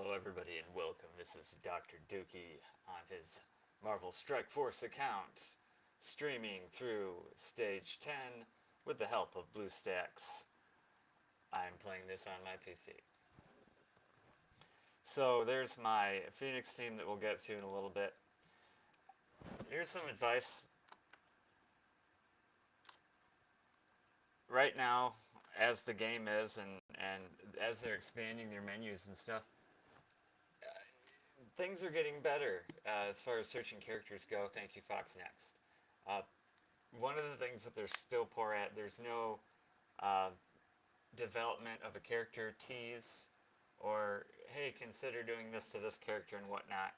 Hello everybody and welcome. This is Dr. Dookie on his Marvel Strike Force account, streaming through Stage 10 with the help of BlueStacks. I'm playing this on my PC. So there's my Phoenix team that we'll get to in a little bit. Here's some advice. Right now, as the game is and as they're expanding their menus and stuff, things are getting better as far as searching characters go. Thank you, Fox Next. Uh, One of the things that they're still poor at, there's no uh, development of a character tease or, hey, consider doing this to this character and whatnot.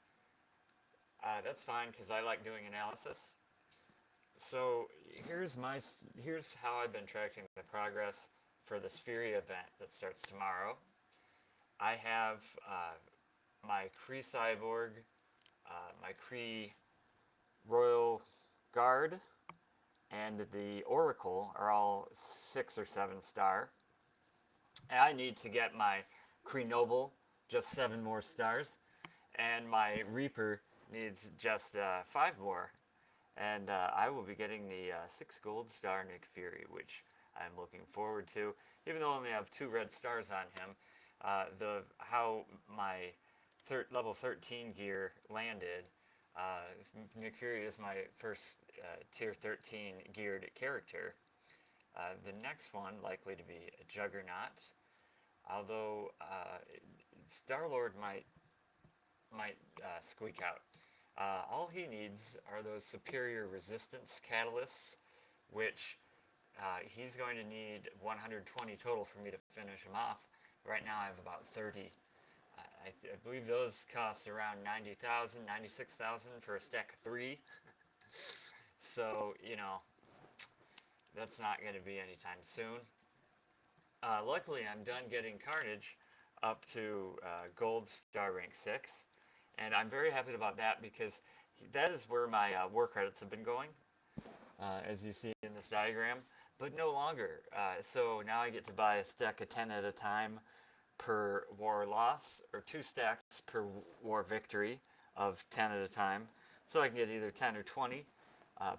That's fine because I like doing analysis. So here's how I've been tracking the progress for this Fury event that starts tomorrow. I have my Kree Cyborg, my Kree Royal Guard, and the Oracle are all 6 or 7 star. And I need to get my Kree Noble just 7 more stars, and my Reaper needs just 5 more. And I will be getting the 6 gold star Nick Fury, which I'm looking forward to. Even though I only have 2 red stars on him, how my level 13 gear landed. Nick Fury is my first tier 13 geared character. The next one likely to be a Juggernaut, although Star-Lord might squeak out. All he needs are those superior resistance catalysts, which he's going to need 120 total for me to finish him off. Right now I have about 30. I believe those cost around 90,000, 96,000 for a stack of 3. So, you know, that's not going to be anytime soon. Luckily, I'm done getting Carnage up to Gold Star rank 6. And I'm very happy about that because that is where my war credits have been going, as you see in this diagram, but no longer. So now I get to buy a stack of 10 at a time per war loss, or 2 stacks per war victory of 10 at a time. So I can get either 10 or 20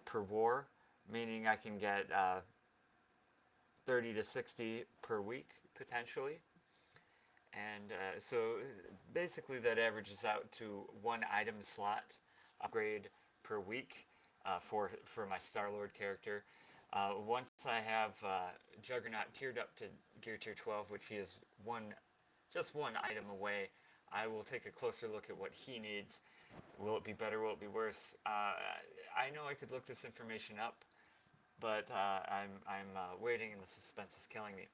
per war, meaning I can get 30 to 60 per week, potentially. And so basically that averages out to 1 item slot upgrade per week for my Star-Lord character. Once I have Juggernaut tiered up to Gear Tier 12, which he is just one item away, I will take a closer look at what he needs. Will it be better? Will it be worse? I know I could look this information up, but I'm waiting, and the suspense is killing me.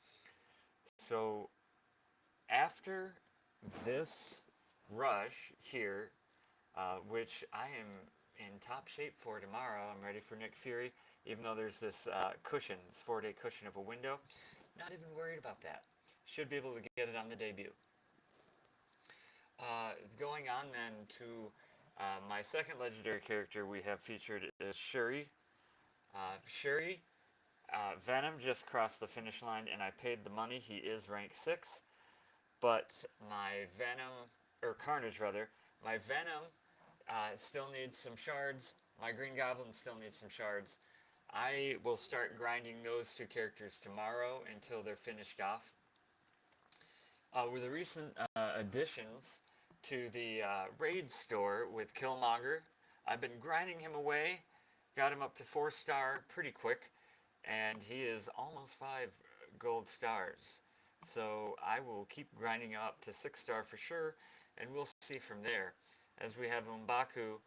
So after this rush here, which I am in top shape for tomorrow, I'm ready for Nick Fury, even though there's this cushion, this 4-day cushion of a window. Not even worried about that. Should be able to get it on the debut. Going on then to my second legendary character we have featured is Shuri. Shuri, Venom just crossed the finish line and I paid the money. He is rank 6. But my Venom, or Carnage rather, my Venom still needs some shards. My Green Goblin still needs some shards. I will start grinding those 2 characters tomorrow until they're finished off. With the recent additions to the raid store with Killmonger, I've been grinding him away, got him up to 4 star pretty quick, and he is almost 5 gold stars. So I will keep grinding up to 6 star for sure, and we'll see from there. As we have M'Baku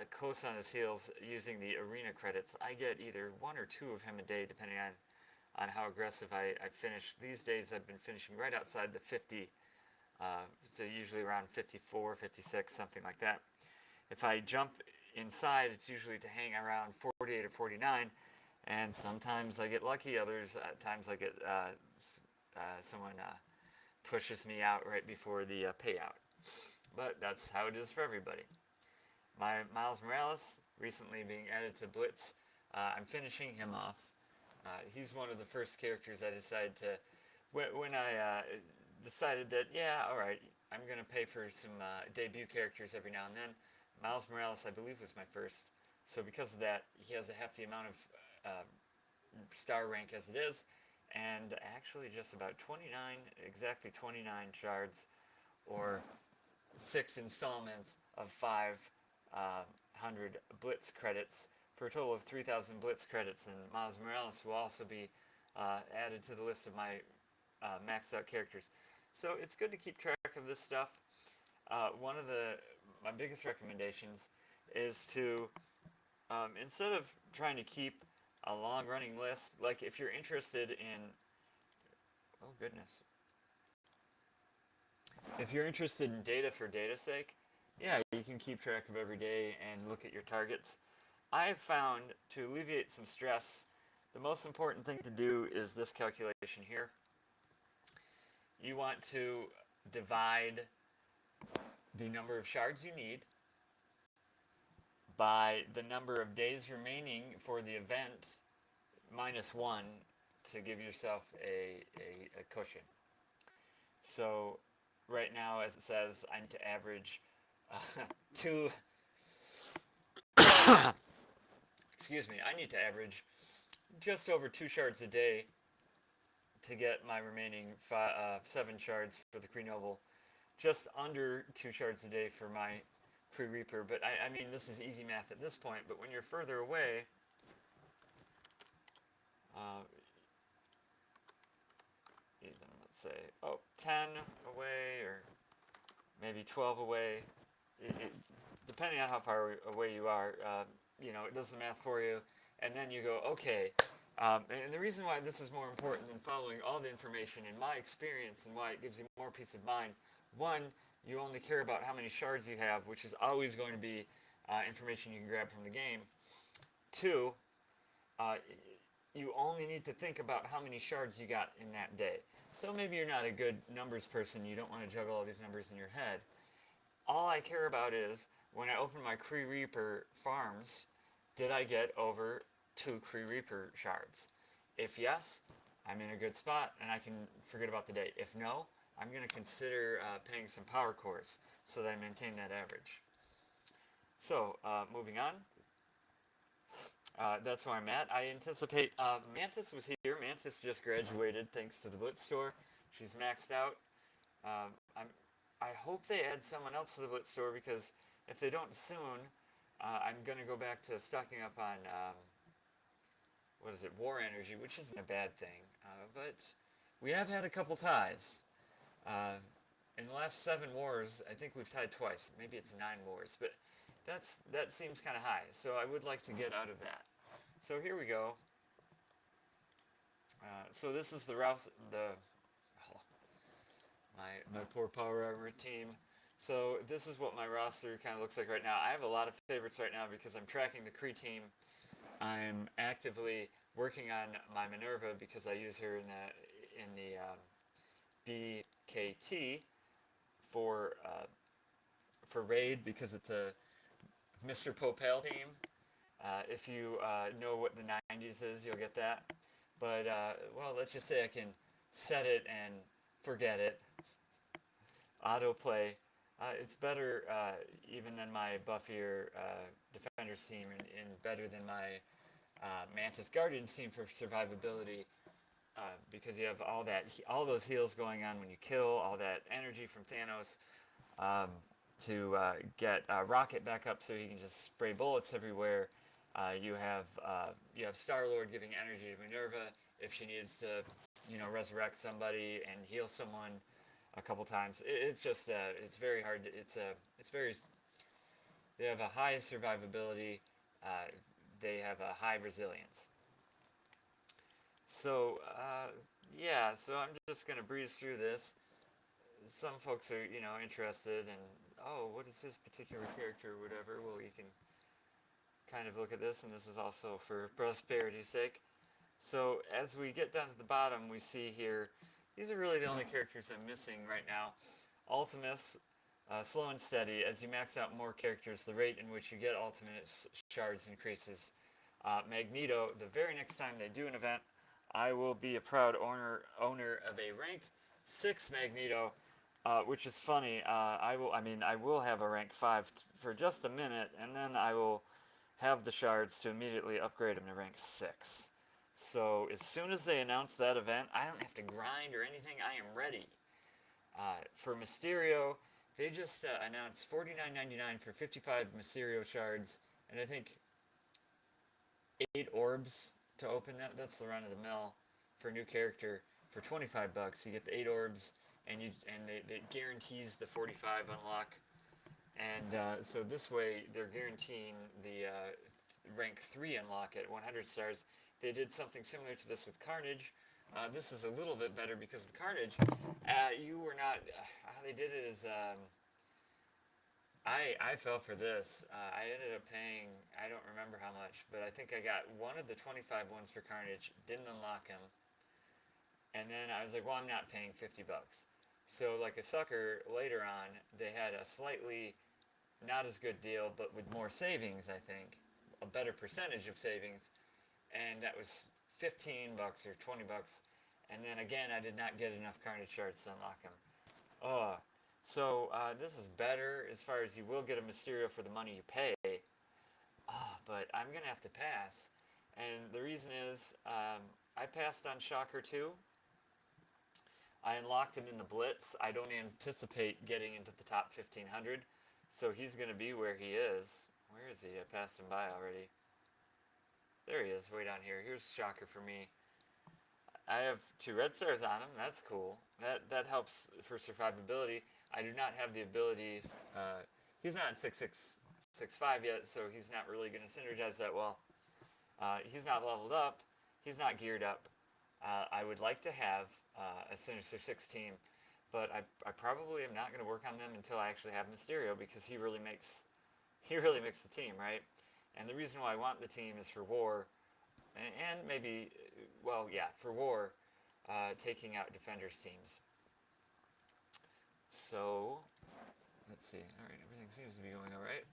close on his heels using the arena credits, I get either 1 or 2 of him a day depending on how aggressive I finish. These days I've been finishing right outside the 50, so usually around 54, 56, something like that. If I jump inside, it's usually to hang around 48 or 49, and sometimes I get lucky, other times I get someone pushes me out right before the payout. But that's how it is for everybody. My Miles Morales, recently being added to Blitz, I'm finishing him off. He's one of the first characters I decided to, when I decided that, yeah, alright, I'm going to pay for some debut characters every now and then. Miles Morales, I believe, was my first. So because of that, he has a hefty amount of star rank as it is, and actually just about 29, exactly 29 shards, or 6 installments of 500 Blitz credits, for a total of 3,000 Blitz credits, and Miles Morales will also be added to the list of my maxed out characters. So it's good to keep track of this stuff. One of my biggest recommendations is to, instead of trying to keep a long running list, like if you're interested in, oh goodness, if you're interested in data for data's sake, yeah, you can keep track of every day and look at your targets. I've found to alleviate some stress, the most important thing to do is this calculation here. You want to divide the number of shards you need by the number of days remaining for the event minus 1 to give yourself a cushion. So right now, as it says, I need to average 2 excuse me, I need to average just over 2 shards a day to get my remaining 7 shards for the Kree Noble, just under 2 shards a day for my Kree Reaper. But I mean, this is easy math at this point, but when you're further away, even let's say, 10 away, or maybe 12 away, depending on how far away you are, it does the math for you, and then you go, okay, and the reason why this is more important than following all the information, in my experience, and why it gives you more peace of mind, one, you only care about how many shards you have, which is always going to be information you can grab from the game. Two, you only need to think about how many shards you got in that day. So maybe you're not a good numbers person, you don't want to juggle all these numbers in your head. All I care about is, when I open my Kree Reaper farms, did I get over 2 Kree Reaper shards? If yes, I'm in a good spot and I can forget about the day. If no, I'm going to consider paying some power cores so that I maintain that average. So, moving on. That's where I'm at. I anticipate, Mantis was here. Mantis just graduated thanks to the Blitz store. She's maxed out. Um, I'm, I hope they add someone else to the Blitz store, because if they don't soon, I'm going to go back to stocking up on, what is it, War Energy, which isn't a bad thing. But we have had a couple ties. Uh, in the last 7 wars, I think we've tied twice. Maybe it's 9 wars, but that seems kind of high. So I would like to get out of that. So here we go. So this is the Rouse, oh, my poor Power Armor team. So this is what my roster kind of looks like right now. I have a lot of favorites right now because I'm tracking the Kree team. I'm actively working on my Minerva because I use her in the BKT for raid, because it's a Mr. Popel team. If you know what the 90s is, you'll get that. But well, let's just say I can set it and forget it. Autoplay. It's better even than my buffier Defenders team, and better than my Mantis Guardians team for survivability, because you have all those heals going on when you kill, all that energy from Thanos, to get Rocket back up so he can just spray bullets everywhere. You have Star-Lord giving energy to Minerva if she needs to, resurrect somebody and heal someone a couple times. It's just it's very hard. They have a high survivability. They have a high resilience. So yeah, so I'm just gonna breeze through this. Some folks are interested in, oh, what is this particular character or whatever. Well, you can kind of look at this, and this is also for prosperity's sake. So as we get down to the bottom, we see here, these are really the only characters I'm missing right now. Ultimus, slow and steady. As you max out more characters, the rate in which you get ultimate shards increases. Magneto, the very next time they do an event, I will be a proud owner of a rank 6 Magneto, which is funny. I will have a rank 5 for just a minute, and then I will have the shards to immediately upgrade him to rank 6. So as soon as they announce that event, I don't have to grind or anything. I am ready. For Mysterio, they just announced $49.99 for 55 Mysterio shards, and I think 8 orbs to open that. That's the run of the mill for a new character. For 25 bucks, you get the 8 orbs, and it guarantees the 45 unlock. And so this way, they're guaranteeing the rank 3 unlock at 100 stars. They did something similar to this with Carnage. This is a little bit better because with Carnage, you were not. How they did it is, I fell for this. I ended up paying. I don't remember how much, but I think I got one of the 25 ones for Carnage. Didn't unlock him, and then I was like, well, I'm not paying 50 bucks. So like a sucker, later on, they had a slightly not as good deal, but with more savings, I think, a better percentage of savings, and that was 15 bucks or 20 bucks. And then again, I did not get enough Carnage shards to unlock him. Oh, so this is better as far as you will get a Mysterio for the money you pay. Oh, but I'm gonna have to pass, and the reason is I passed on Shocker 2. I unlocked him in the Blitz. I don't anticipate getting into the top 1500, so he's gonna be where he is. Where is he? I passed him by already. There he is, way down here. Here's Shocker for me. I have 2 red stars on him. That's cool. That helps for survivability. I do not have the abilities. He's not 6665 yet, so he's not really going to synergize that well. He's not leveled up. He's not geared up. I would like to have a Sinister 6 team, but I probably am not going to work on them until I actually have Mysterio because he really makes the team, right? And the reason why I want the team is for war, and maybe, well, yeah, for war, taking out defenders teams. So let's see. All right, everything seems to be going all right.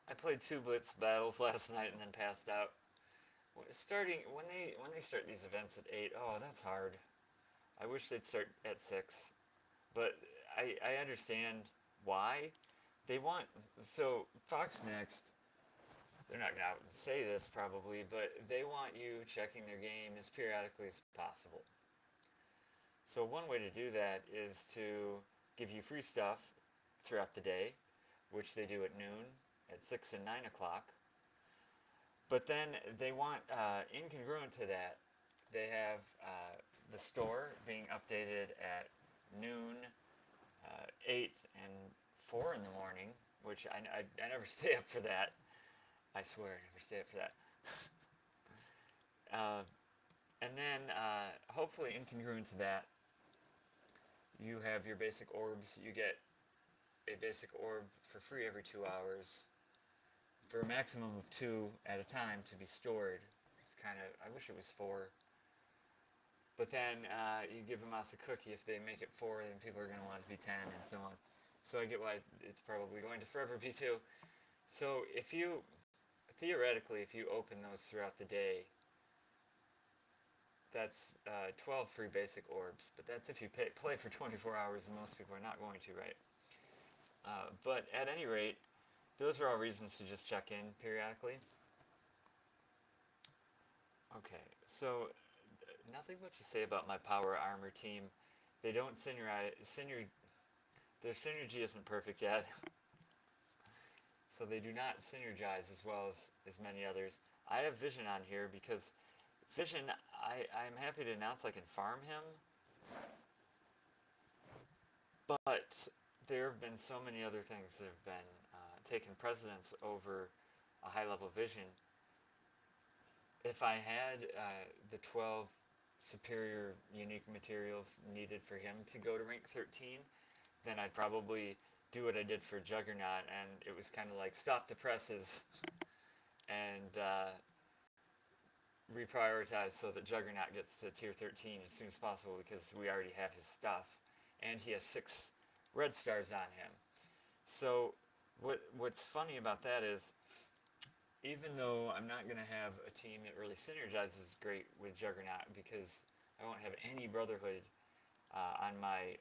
I played 2 Blitz battles last night and then passed out. Starting when they start these events at 8, oh, that's hard. I wish they'd start at 6, but I understand why they want. So Fox Next, they're not going to say this probably, but they want you checking their game as periodically as possible. So one way to do that is to give you free stuff throughout the day, which they do at noon, at 6 and 9 o'clock. But then they want, incongruent to that, they have the store being updated at noon, 8 and 4 in the morning, which I never stay up for that. I swear I never stay up for that. And then, hopefully incongruent to that, you have your basic orbs. You get a basic orb for free every 2 hours for a maximum of 2 at a time to be stored. It's kind of, I wish it was 4. But then you give them out a cookie. If they make it 4, then people are going to want it to be 10 and so on. So I get why it's probably going to forever be 2. So if you, theoretically, if you open those throughout the day, that's 12 free basic orbs. But that's if you play for 24 hours, and most people are not going to, right? But at any rate, those are all reasons to just check in periodically. Okay, so nothing much to say about my power armor team. They don't their synergy isn't perfect yet. So they do not synergize as well as many others. I have Vision on here because Vision, I'm happy to announce I can farm him, but there have been so many other things that have been taken precedence over a high level Vision. If I had the 12 superior unique materials needed for him to go to rank 13, then I'd probably do what I did for Juggernaut, and it was kind of like stop the presses and reprioritize so that Juggernaut gets to tier 13 as soon as possible because we already have his stuff, and he has 6 red stars on him. So what's funny about that is, even though I'm not going to have a team that really synergizes great with Juggernaut because I won't have any Brotherhood on my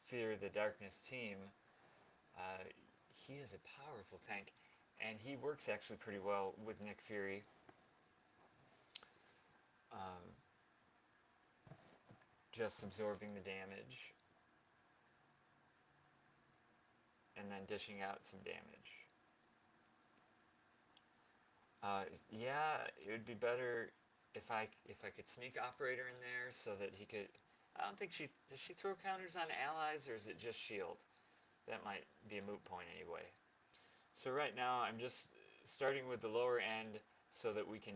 Fear the Darkness team. Uh, he is a powerful tank, and he works actually pretty well with Nick Fury. Um, just absorbing the damage and then dishing out some damage. Yeah, it would be better if I could sneak Operator in there so that he could. I don't think does she throw counters on allies, or is it just shield? That might be a moot point anyway. So right now I'm just starting with the lower end so that we can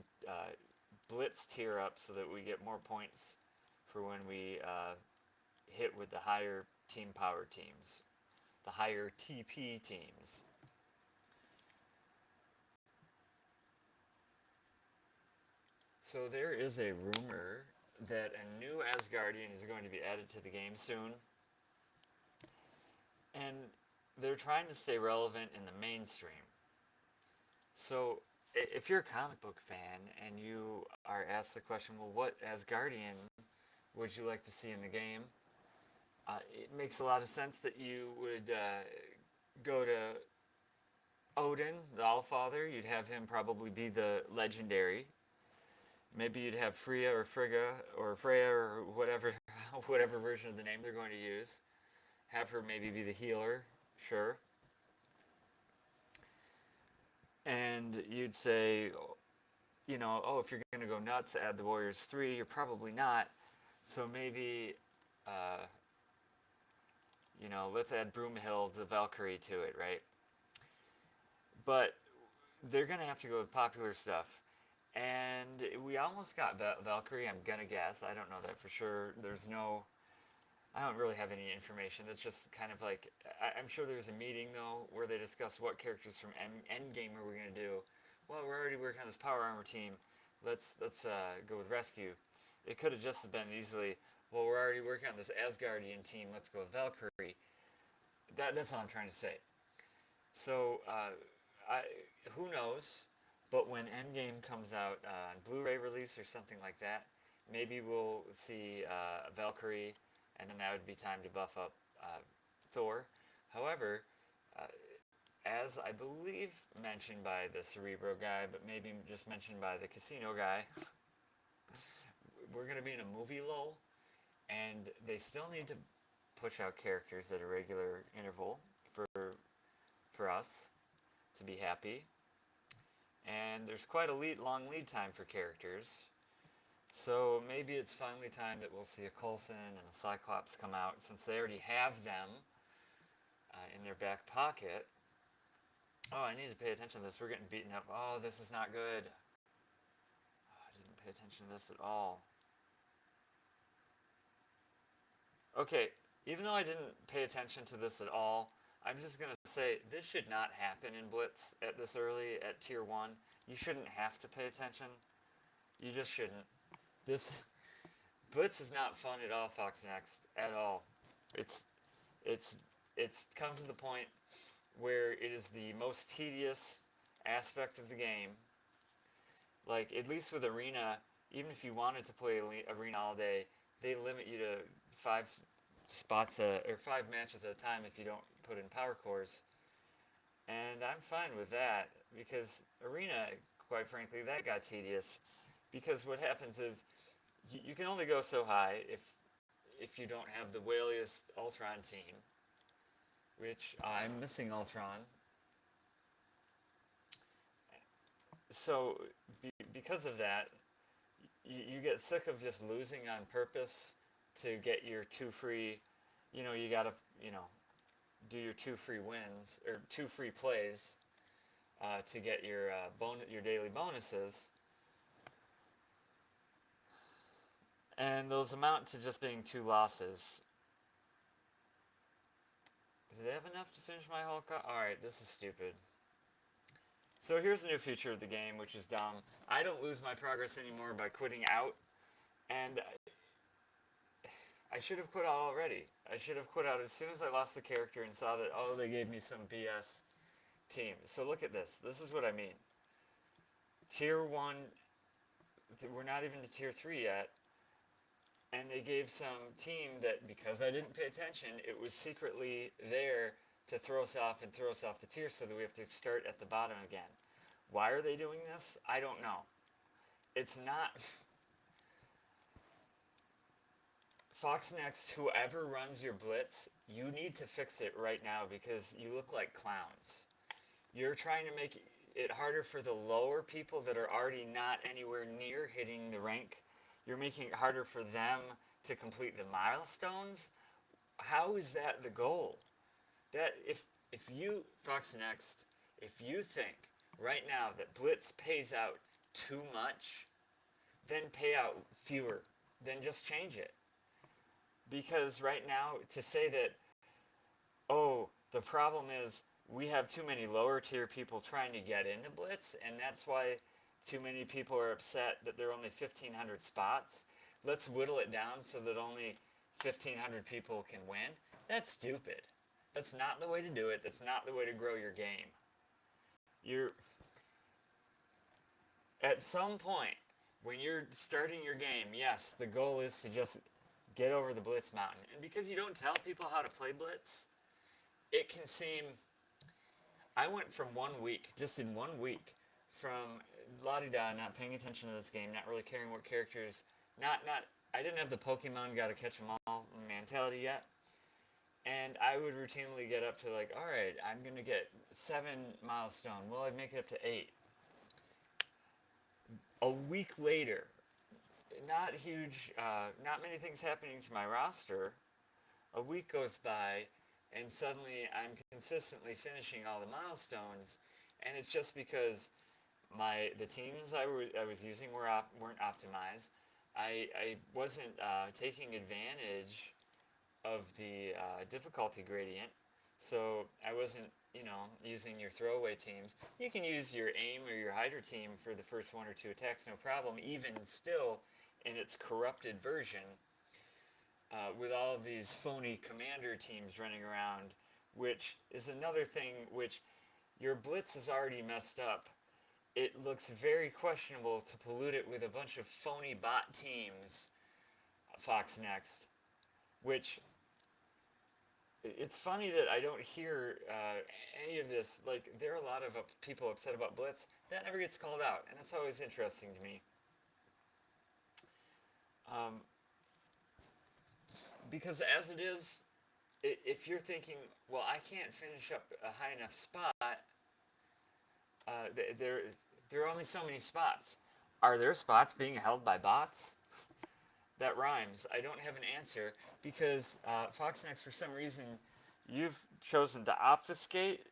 blitz tier up so that we get more points for when we hit with the higher team power teams, the higher TP teams. So there is a rumor that a new Asgardian is going to be added to the game soon. And they're trying to stay relevant in the mainstream. So if you're a comic book fan and you are asked the question, well, what Asgardian would you like to see in the game? It makes a lot of sense that you would go to Odin, the Allfather. You'd have him probably be the legendary. Maybe you'd have Freya or Frigga or Freya or whatever whatever version of the name they're going to use. Have her maybe be the healer, sure. And you'd say, oh, if you're going to go nuts, add the Warriors 3, you're probably not. So maybe, uh, let's add Broomhild, the Valkyrie, to it, right? But they're going to have to go with popular stuff. And we almost got Valkyrie, I'm going to guess. I don't know that for sure. I don't really have any information. It's just kind of like, I'm sure there's a meeting, though, where they discuss what characters from Endgame are we going to do. Well, we're already working on this Power Armor team. Let's go with Rescue. It could have just been easily, well, we're already working on this Asgardian team. Let's go with Valkyrie. That's all I'm trying to say. So, who knows? But when Endgame comes out on Blu-ray release or something like that, maybe we'll see Valkyrie, and then that would be time to buff up Thor. However, uh, as I believe mentioned by the Cerebro guy, but maybe just mentioned by the Casino guy, we're going to be in a movie lull, and they still need to push out characters at a regular interval for us to be happy. And there's quite a long lead time for characters. So maybe it's finally time that we'll see a Coulson and a Cyclops come out, since they already have them in their back pocket. Oh, I need to pay attention to this. We're getting beaten up. Oh, this is not good. Oh, I didn't pay attention to this at all. Okay, even though I didn't pay attention to this at all, I'm just going to say this should not happen in Blitz at this early, at Tier 1. You shouldn't have to pay attention. You just shouldn't. This Blitz is not fun at all, Fox Next, at all. It's it's come to the point where it is the most tedious aspect of the game. Like, at least with Arena, even if you wanted to play Arena all day, they limit you to 5 matches at a time if you don't put in power cores. And I'm fine with that, because Arena, quite frankly, that got tedious. Because what happens is, you can only go so high if you don't have the whaliest Ultron team, which I'm missing Ultron. So because of that, you get sick of just losing on purpose to get your 2 free, you gotta, do your 2 free wins, or 2 free plays, to get your daily bonuses. And those amount to just being 2 losses. Do they have enough to finish my whole Alright, this is stupid. So here's the new feature of the game, which is dumb. I don't lose my progress anymore by quitting out. And I should have quit out already. I should have quit out as soon as I lost the character and saw that, oh, they gave me some BS team. So look at this. This is what I mean. Tier 1, we're not even to Tier 3 yet. and they gave some team that, because I didn't pay attention, it was secretly there to throw us off and throw us off the tier so that we have to start at the bottom again. Why are they doing this? I don't know. It's not Fox Next, whoever runs your Blitz, you need to fix it right now because you look like clowns. You're trying to make it harder for the lower people that are already not anywhere near hitting the rank. You're making it harder for them to complete the milestones. How is that the goal? That if you Fox Next, if you think right now that Blitz pays out too much, then pay out fewer. Then just change it. Because right now, to say that, oh, the problem is we have too many lower tier people trying to get into Blitz, and that's why too many people are upset that there are only 1,500 spots. Let's whittle it down so that only 1,500 people can win. That's stupid. That's not the way to do it. That's not the way to grow your game. You're at some point when you're starting your game, yes, the goal is to just get over the Blitz mountain. And because you don't tell people how to play Blitz, it can seem. I went from 1 week, just in 1 week, from la-di-da, not paying attention to this game, not really caring what characters, I didn't have the Pokemon gotta catch them all mentality yet. And I would routinely get up to like, all right, I'm gonna get 7 milestone. Well, I'd make it up to 8. A week later, not huge, not many things happening to my roster. A week goes by, and suddenly I'm consistently finishing all the milestones, and it's just because the teams I was using weren't optimized. I wasn't taking advantage of the difficulty gradient, so I wasn't using your throwaway teams. You can use your aim or your Hydra team for the first 1 or 2 attacks, no problem. Even still, in its corrupted version, with all of these phony commander teams running around, which is another thing which your Blitz is already messed up. It looks very questionable to pollute it with a bunch of phony bot teams, Fox Next, which it's funny that I don't hear any of this. Like, there are a lot of people upset about Blitz. That never gets called out, and that's always interesting to me. Because as it is, if you're thinking, well, I can't finish up a high enough spot, there are only so many spots. Are there spots being held by bots? That rhymes. I don't have an answer because Foxnex, for some reason, you've chosen to obfuscate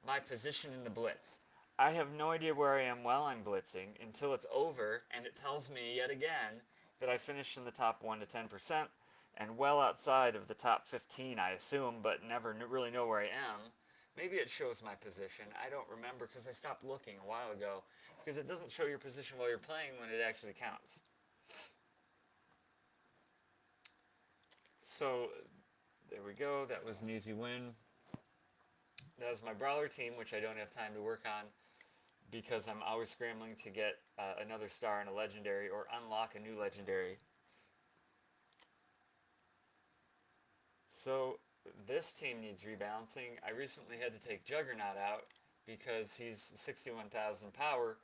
my position in the blitz. I have no idea where I am while I'm blitzing until it's over, and it tells me yet again that I finished in the top 1 to 10% and well outside of the top 15, I assume, but never really know where I am. Maybe it shows my position. I don't remember because I stopped looking a while ago because it doesn't show your position while you're playing when it actually counts. So there we go. That was an easy win. That was my brawler team, which I don't have time to work on because I'm always scrambling to get another star in a legendary or unlock a new legendary. So this team needs rebalancing. I recently had to take Juggernaut out because he's 61,000 power,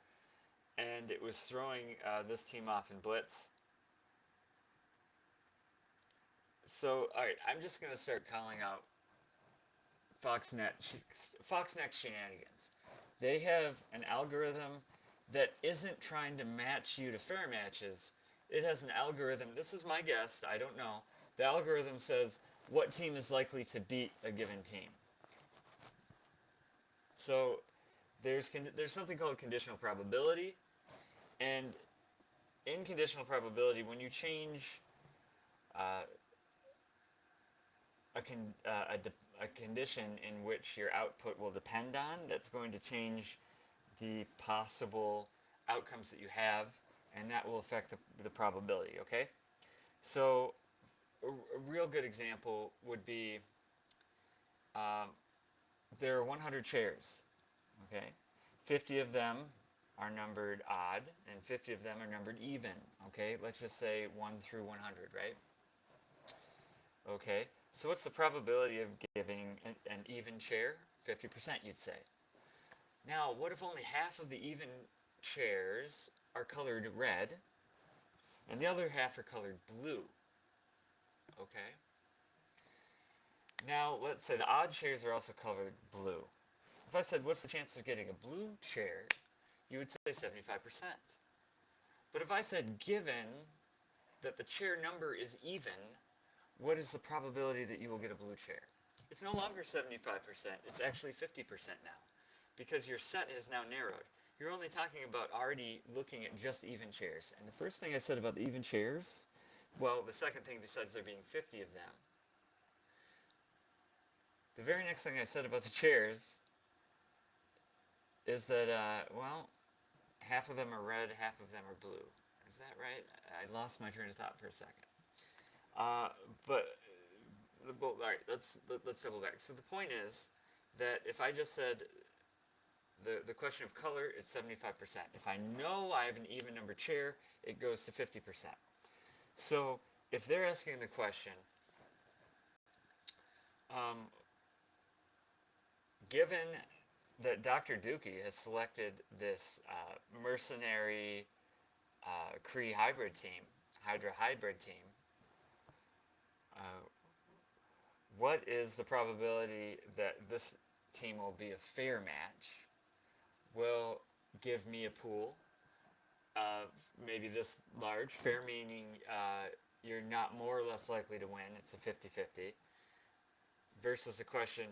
and it was throwing this team off in Blitz. So, alright, I'm just going to start calling out Foxnex shenanigans. They have an algorithm that isn't trying to match you to fair matches. It has an algorithm, this is my guess, I don't know. The algorithm says what team is likely to beat a given team. So there's something called conditional probability, and in conditional probability, when you change a condition in which your output will depend on, that's going to change the possible outcomes that you have, and that will affect the probability, okay? So a real good example would be there are 100 chairs, okay? 50 of them are numbered odd, and 50 of them are numbered even. Okay, let's just say 1 through 100, right? Okay, so what's the probability of giving an even chair? 50%, you'd say. Now, what if only half of the even chairs are colored red, and the other half are colored blue? Okay. Now, let's say the odd chairs are also colored blue. If I said, what's the chance of getting a blue chair, you would say 75%. But if I said, given that the chair number is even, what is the probability that you will get a blue chair? It's no longer 75%, it's actually 50% now, because your set is now narrowed. You're only talking about already looking at just even chairs. And the first thing I said about the even chairs, well, the second thing besides there being 50 of them, the very next thing I said about the chairs is that, well, half of them are red, half of them are blue. Is that right? I lost my train of thought for a second. But well, all right, let's double back. So the point is that if I just said the question of color is 75%. If I know I have an even number chair, it goes to 50%. So if they're asking the question, given that Dr. Dookie has selected this mercenary Kree hybrid team, Hydra hybrid team, what is the probability that this team will be a fair match? Will give me a pool of maybe this large, fair meaning you're not more or less likely to win, it's a 50-50, versus the question,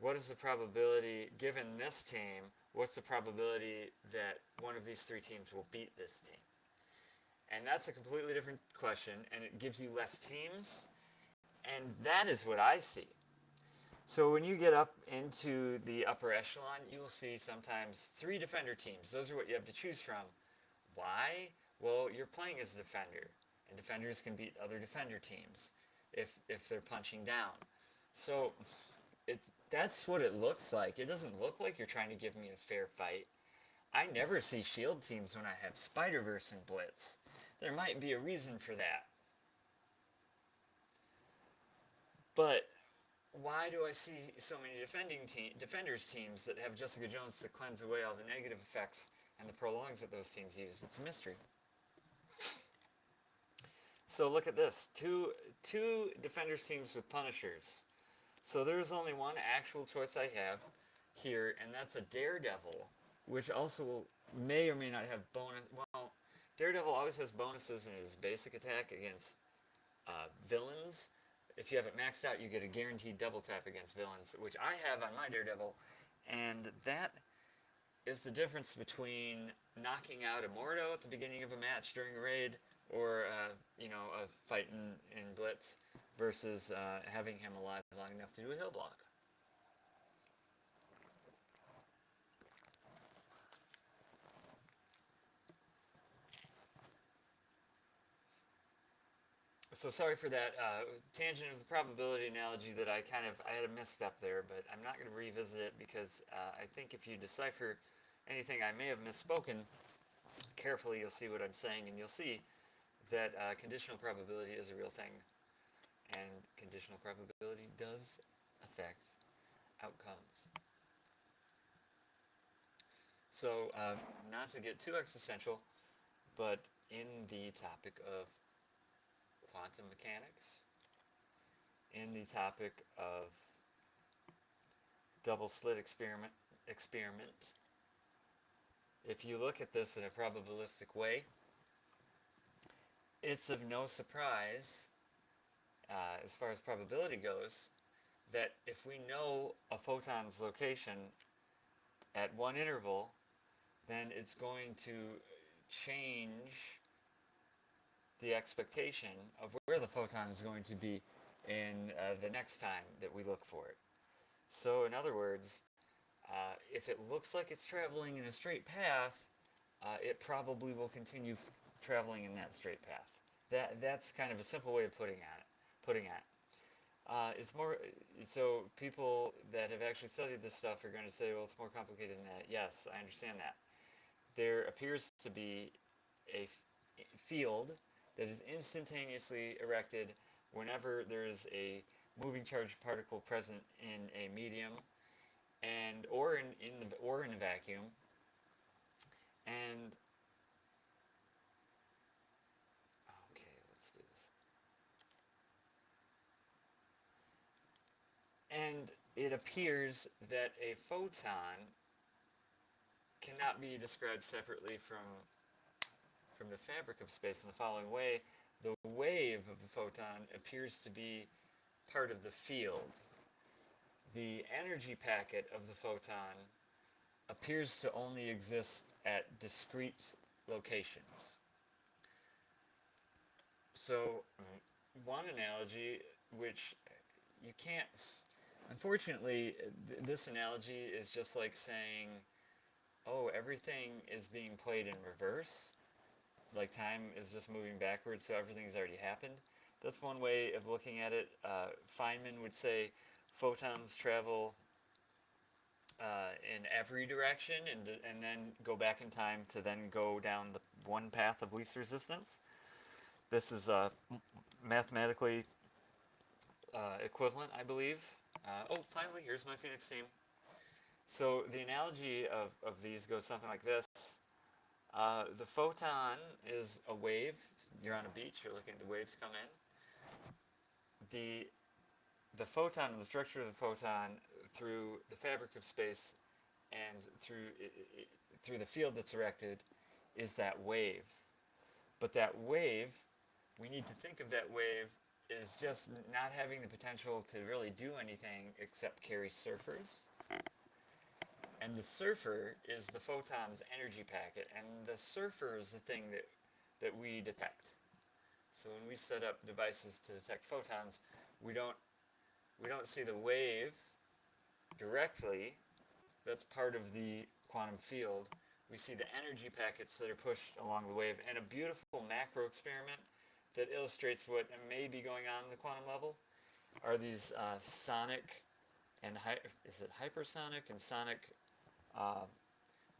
what is the probability, given this team, what's the probability that one of these three teams will beat this team? And that's a completely different question, and it gives you less teams, and that is what I see. So when you get up into the upper echelon, you will see sometimes 3 defender teams. Those are what you have to choose from. Why? Well, you're playing as a defender, and defenders can beat other defender teams if they're punching down. So that's what it looks like. It doesn't look like you're trying to give me a fair fight. I never see shield teams when I have Spider-Verse and Blitz. There might be a reason for that. But why do I see so many defenders teams that have Jessica Jones to cleanse away all the negative effects and the prolongs that those teams use? It's a mystery. So look at this. Two defenders teams with Punishers. So there's only one actual choice I have here, and that's a Daredevil, which also may or may not have bonus. Well, Daredevil always has bonuses in his basic attack against villains. If you have it maxed out, you get a guaranteed double tap against villains, which I have on my Daredevil, and that is the difference between knocking out a Mordo at the beginning of a match during a raid, or a fight in Blitz, versus having him alive long enough to do a heal block. So sorry for that tangent of the probability analogy that I had a misstep there, but I'm not going to revisit it because I think if you decipher anything I may have misspoken carefully, you'll see what I'm saying, and you'll see that conditional probability is a real thing, and conditional probability does affect outcomes. So not to get too existential, but in the topic of quantum mechanics, in the topic of double slit experiment, if you look at this in a probabilistic way, it's of no surprise, as far as probability goes, that if we know a photon's location at one interval, then it's going to change the expectation of where the photon is going to be in the next time that we look for it. So in other words, if it looks like it's traveling in a straight path, it probably will continue traveling in that straight path. That's kind of a simple way of putting it. It's more, so people that have actually studied this stuff are going to say, well, it's more complicated than that. Yes, I understand that. there appears to be a field that is instantaneously erected whenever there is a moving charged particle present in a medium, and or in a vacuum. And okay, let's do this. And it appears that a photon cannot be described separately from the fabric of space in the following way. The wave of the photon appears to be part of the field. The energy packet of the photon appears to only exist at discrete locations. So, one analogy, which you can't, unfortunately, this analogy is just like saying, oh, everything is being played in reverse, like time is just moving backwards, so everything's already happened. That's one way of looking at it. Feynman would say photons travel in every direction, and then go back in time to then go down the one path of least resistance. This is mathematically equivalent, I believe. Oh, finally, here's my Phoenix team. So the analogy of these goes something like this. The photon is a wave. You're on a beach, you're looking at the waves come in. The photon and the structure of the photon through the fabric of space and through the field that's erected is that wave. But that wave, we need to think of that wave as just not having the potential to really do anything except carry surfers. And the surfer is the photon's energy packet, and the surfer is the thing that we detect. So when we set up devices to detect photons, we don't see the wave directly. That's part of the quantum field. We see the energy packets that are pushed along the wave, and a beautiful macro experiment that illustrates what may be going on in the quantum level are these sonic and is it hypersonic and sonic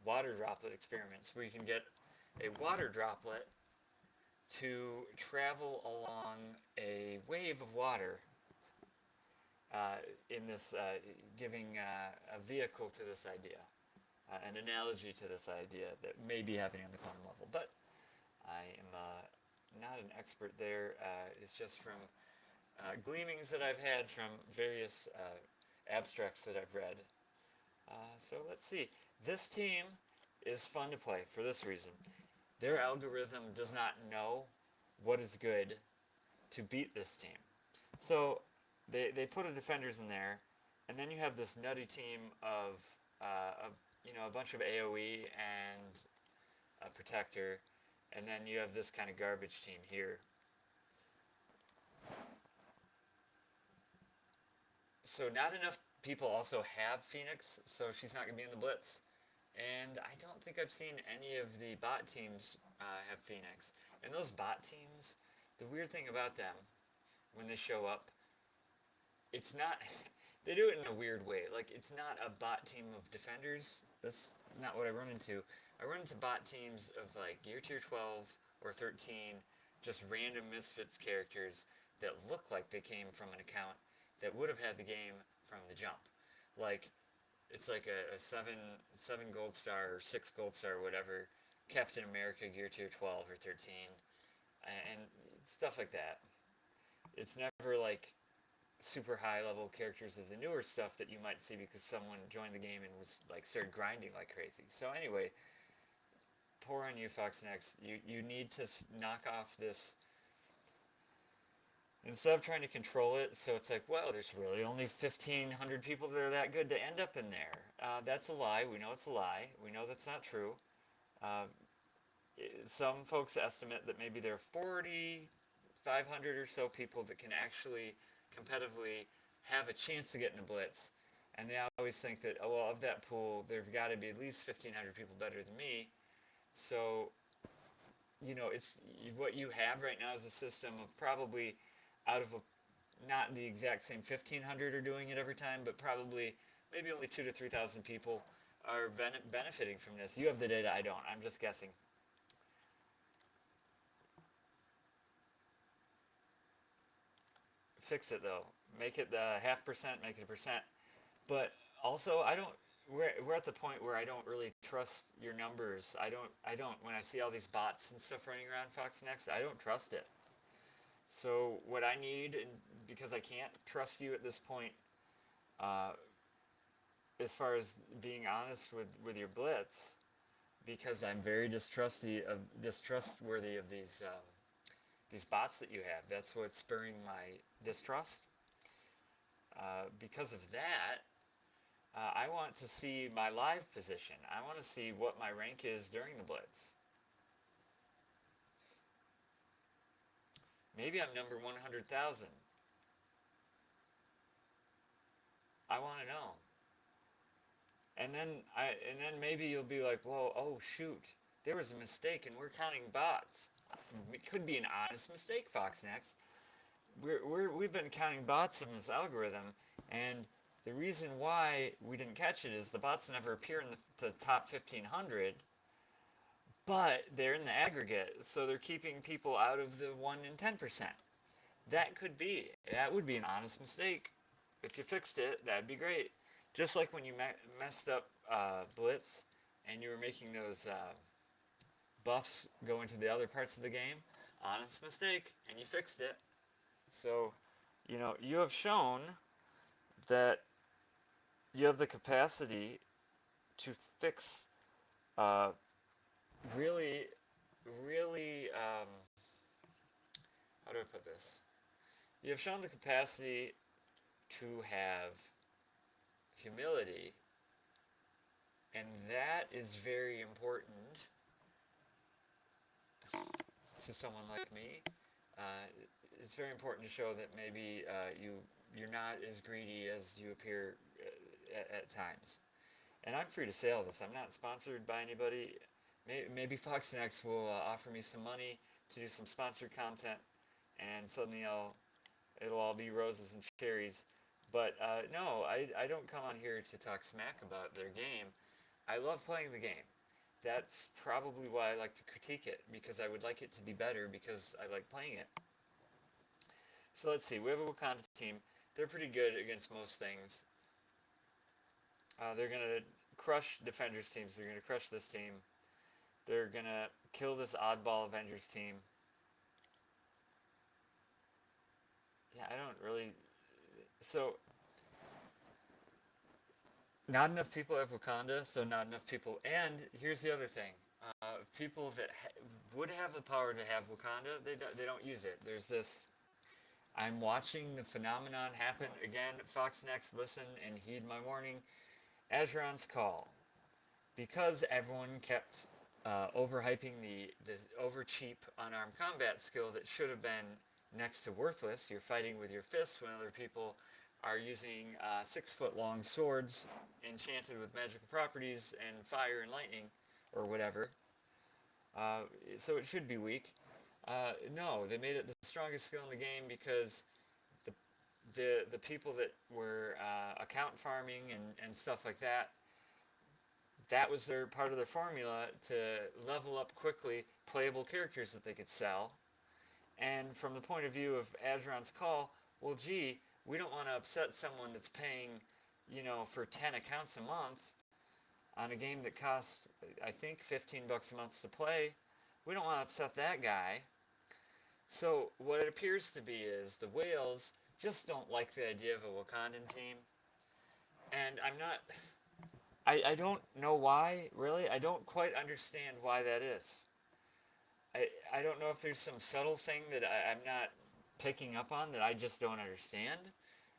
water droplet experiments, where you can get a water droplet to travel along a wave of water in this, giving a vehicle to this idea, an analogy to this idea that may be happening on the quantum level. But I am not an expert there. It's just from gleamings that I've had from various abstracts that I've read. So let's see. This team is fun to play for this reason. Their algorithm does not know what is good to beat this team. So they put a defenders in there, and then you have this nutty team of a bunch of AoE and a protector, and then you have this kind of garbage team here. So not enough people also have Phoenix, so she's not going to be in the Blitz. And I don't think I've seen any of the bot teams have Phoenix. And those bot teams, the weird thing about them, when they show up, it's not, they do it in a weird way. Like, it's not a bot team of defenders. That's not what I run into. I run into bot teams of, like, Gear Tier 12 or 13, just random Misfits characters that look like they came from an account that would have had the game from the jump. Like, it's like a 7 gold star or 6 gold star or whatever, Captain America Gear Tier 12 or 13, and stuff like that. It's never like super high level characters of the newer stuff that you might see because someone joined the game and was like started grinding like crazy. So anyway, poor on you, Foxnex. You need to knock off this. Instead of trying to control it, so it's like, well, there's really only 1,500 people that are that good to end up in there. That's a lie. We know it's a lie. We know that's not true. Uh, some folks estimate that maybe there are 4,500 or so people that can actually competitively have a chance to get in a Blitz. And they always think that, oh, well, of that pool, there's got to be at least 1,500 people better than me. So, it's what you have right now is a system of probably out of not the exact same 1,500 are doing it every time, but probably maybe only 2,000 to 3,000 people are benefiting from this. You have the data, I don't. I'm just guessing. Fix it though. Make it the half percent, make it a percent. But also, I don't. We're at the point where I don't really trust your numbers. I don't. When I see all these bots and stuff running around Fox Next, I don't trust it. So what I need, and because I can't trust you at this point, uh, as far as being honest with your blitz, because I'm very distrustworthy of these bots that you have. That's what's spurring my distrust. Because of that, I want to see my live position. I want to see what my rank is during the blitz. Maybe I'm number 100,000. I want to know. And then maybe you'll be like, "Whoa, oh shoot, there was a mistake, and we're counting bots." It could be an honest mistake, Foxnex. We've been counting bots in this algorithm, and the reason why we didn't catch it is the bots never appear in the top 1,500, but they're in the aggregate, so they're keeping people out of the 1 in 10%. That would be an honest mistake. If you fixed it, that'd be great. Just like when you messed up Blitz and you were making those buffs go into the other parts of the game, honest mistake, and you fixed it. So, you have shown that you have the capacity to fix uh, really, really, how do I put this? You have shown the capacity to have humility, and that is very important to someone like me. Uh, it's very important to show that maybe you're not as greedy as you appear at times. And I'm free to say all this. I'm not sponsored by anybody. Maybe Foxnex will offer me some money to do some sponsored content, and suddenly it'll all be roses and cherries. But no, I don't come on here to talk smack about their game. I love playing the game. That's probably why I like to critique it, because I would like it to be better because I like playing it. So let's see. We have a Wakanda team. They're pretty good against most things. They're going to crush Defenders teams. They're going to crush this team. They're going to kill this oddball Avengers team. Yeah, I don't really... So, not enough people have Wakanda, so not enough people... And here's the other thing. People that would have the power to have Wakanda, they don't use it. There's this... I'm watching the phenomenon happen again. Fox Next, listen and heed my warning. Acheron's Call. Because everyone kept overhyping the over cheap unarmed combat skill that should have been next to worthless. You're fighting with your fists when other people are using 6-foot long swords enchanted with magical properties and fire and lightning or whatever. So it should be weak. No, they made it the strongest skill in the game because the people that were account farming and stuff like that, that was their part of their formula to level up quickly playable characters that they could sell. And from the point of view of Acheron's Call, well, gee, we don't want to upset someone that's paying, for 10 accounts a month on a game that costs, I think, $15 a month to play. We don't want to upset that guy. So what it appears to be is the whales just don't like the idea of a Wakandan team. And I don't know why, really. I don't quite understand why that is. I don't know if there's some subtle thing that I'm not picking up on that I just don't understand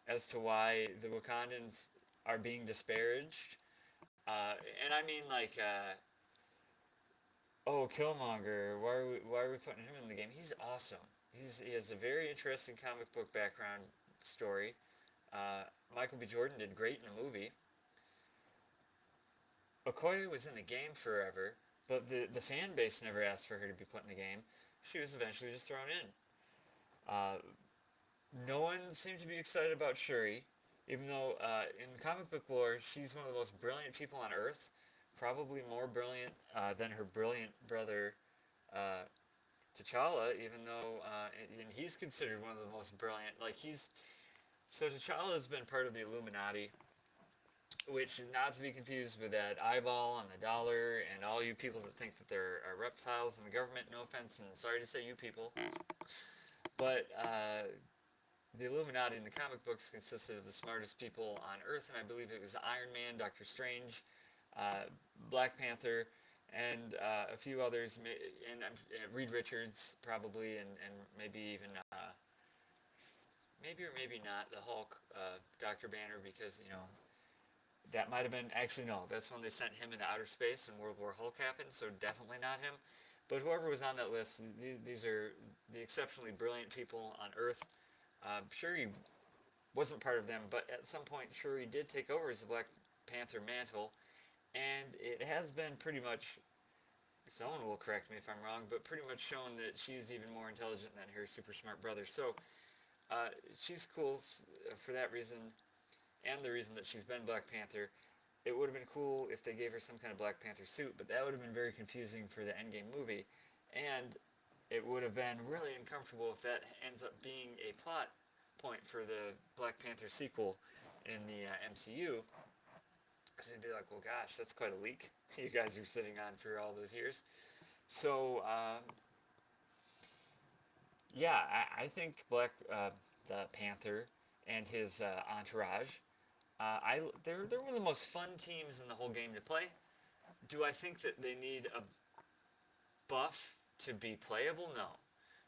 as to why the Wakandans are being disparaged. And I mean like, oh, Killmonger, why are we putting him in the game? He's awesome. He has a very interesting comic book background story. Michael B. Jordan did great in the movie. Okoye was in the game forever, but the fan base never asked for her to be put in the game. She was eventually just thrown in. No one seemed to be excited about Shuri. Even though in comic book lore, she's one of the most brilliant people on Earth, probably more brilliant than her brilliant brother uh, T'Challa. Even though, and he's considered one of the most brilliant. Like he's so T'Challa has been part of the Illuminati, which is not to be confused with that eyeball on the dollar and all you people that think that there are reptiles in the government. No offense, and sorry to say you people, but the Illuminati in the comic books consisted of the smartest people on Earth, and I believe it was Iron Man, Doctor Strange, uh, Black Panther, and a few others, and Reed Richards probably, and maybe even maybe or maybe not the Hulk, Doctor Banner, because that might have been actually no, that's when they sent him into outer space and World War Hulk happened, so definitely not him. But whoever was on that list, these are the exceptionally brilliant people on Earth. Sure, he wasn't part of them, but at some point, Shuri did take over as the Black Panther mantle, and it has been pretty much, someone will correct me if I'm wrong, but pretty much shown that she's even more intelligent than her super smart brother. So she's cool for that reason, and the reason that she's been Black Panther. It would have been cool if they gave her some kind of Black Panther suit, but that would have been very confusing for the Endgame movie, and it would have been really uncomfortable if that ends up being a plot point for the Black Panther sequel in the MCU, because it'd be like, well, gosh, that's quite a leak you guys are sitting on for all those years. So, yeah, I think the Panther and his entourage, they're one of the most fun teams in the whole game to play. Do I think that they need a buff to be playable? No.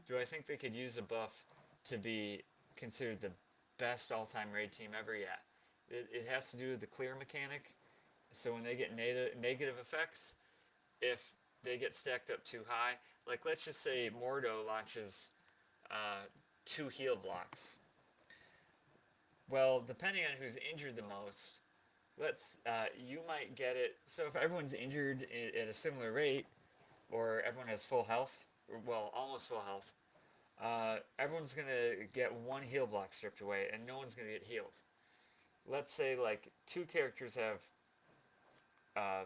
Do I think they could use a buff to be considered the best all-time raid team ever? Yeah. It has to do with the clear mechanic. So when they get negative effects, if they get stacked up too high, like let's just say Mordo launches uh, 2 heal blocks. Well, depending on who's injured the most, you might get it. So if everyone's injured at a similar rate, or everyone has full health, well, almost full health, everyone's gonna get 1 heal block stripped away, and no one's gonna get healed. Let's say like 2 characters uh,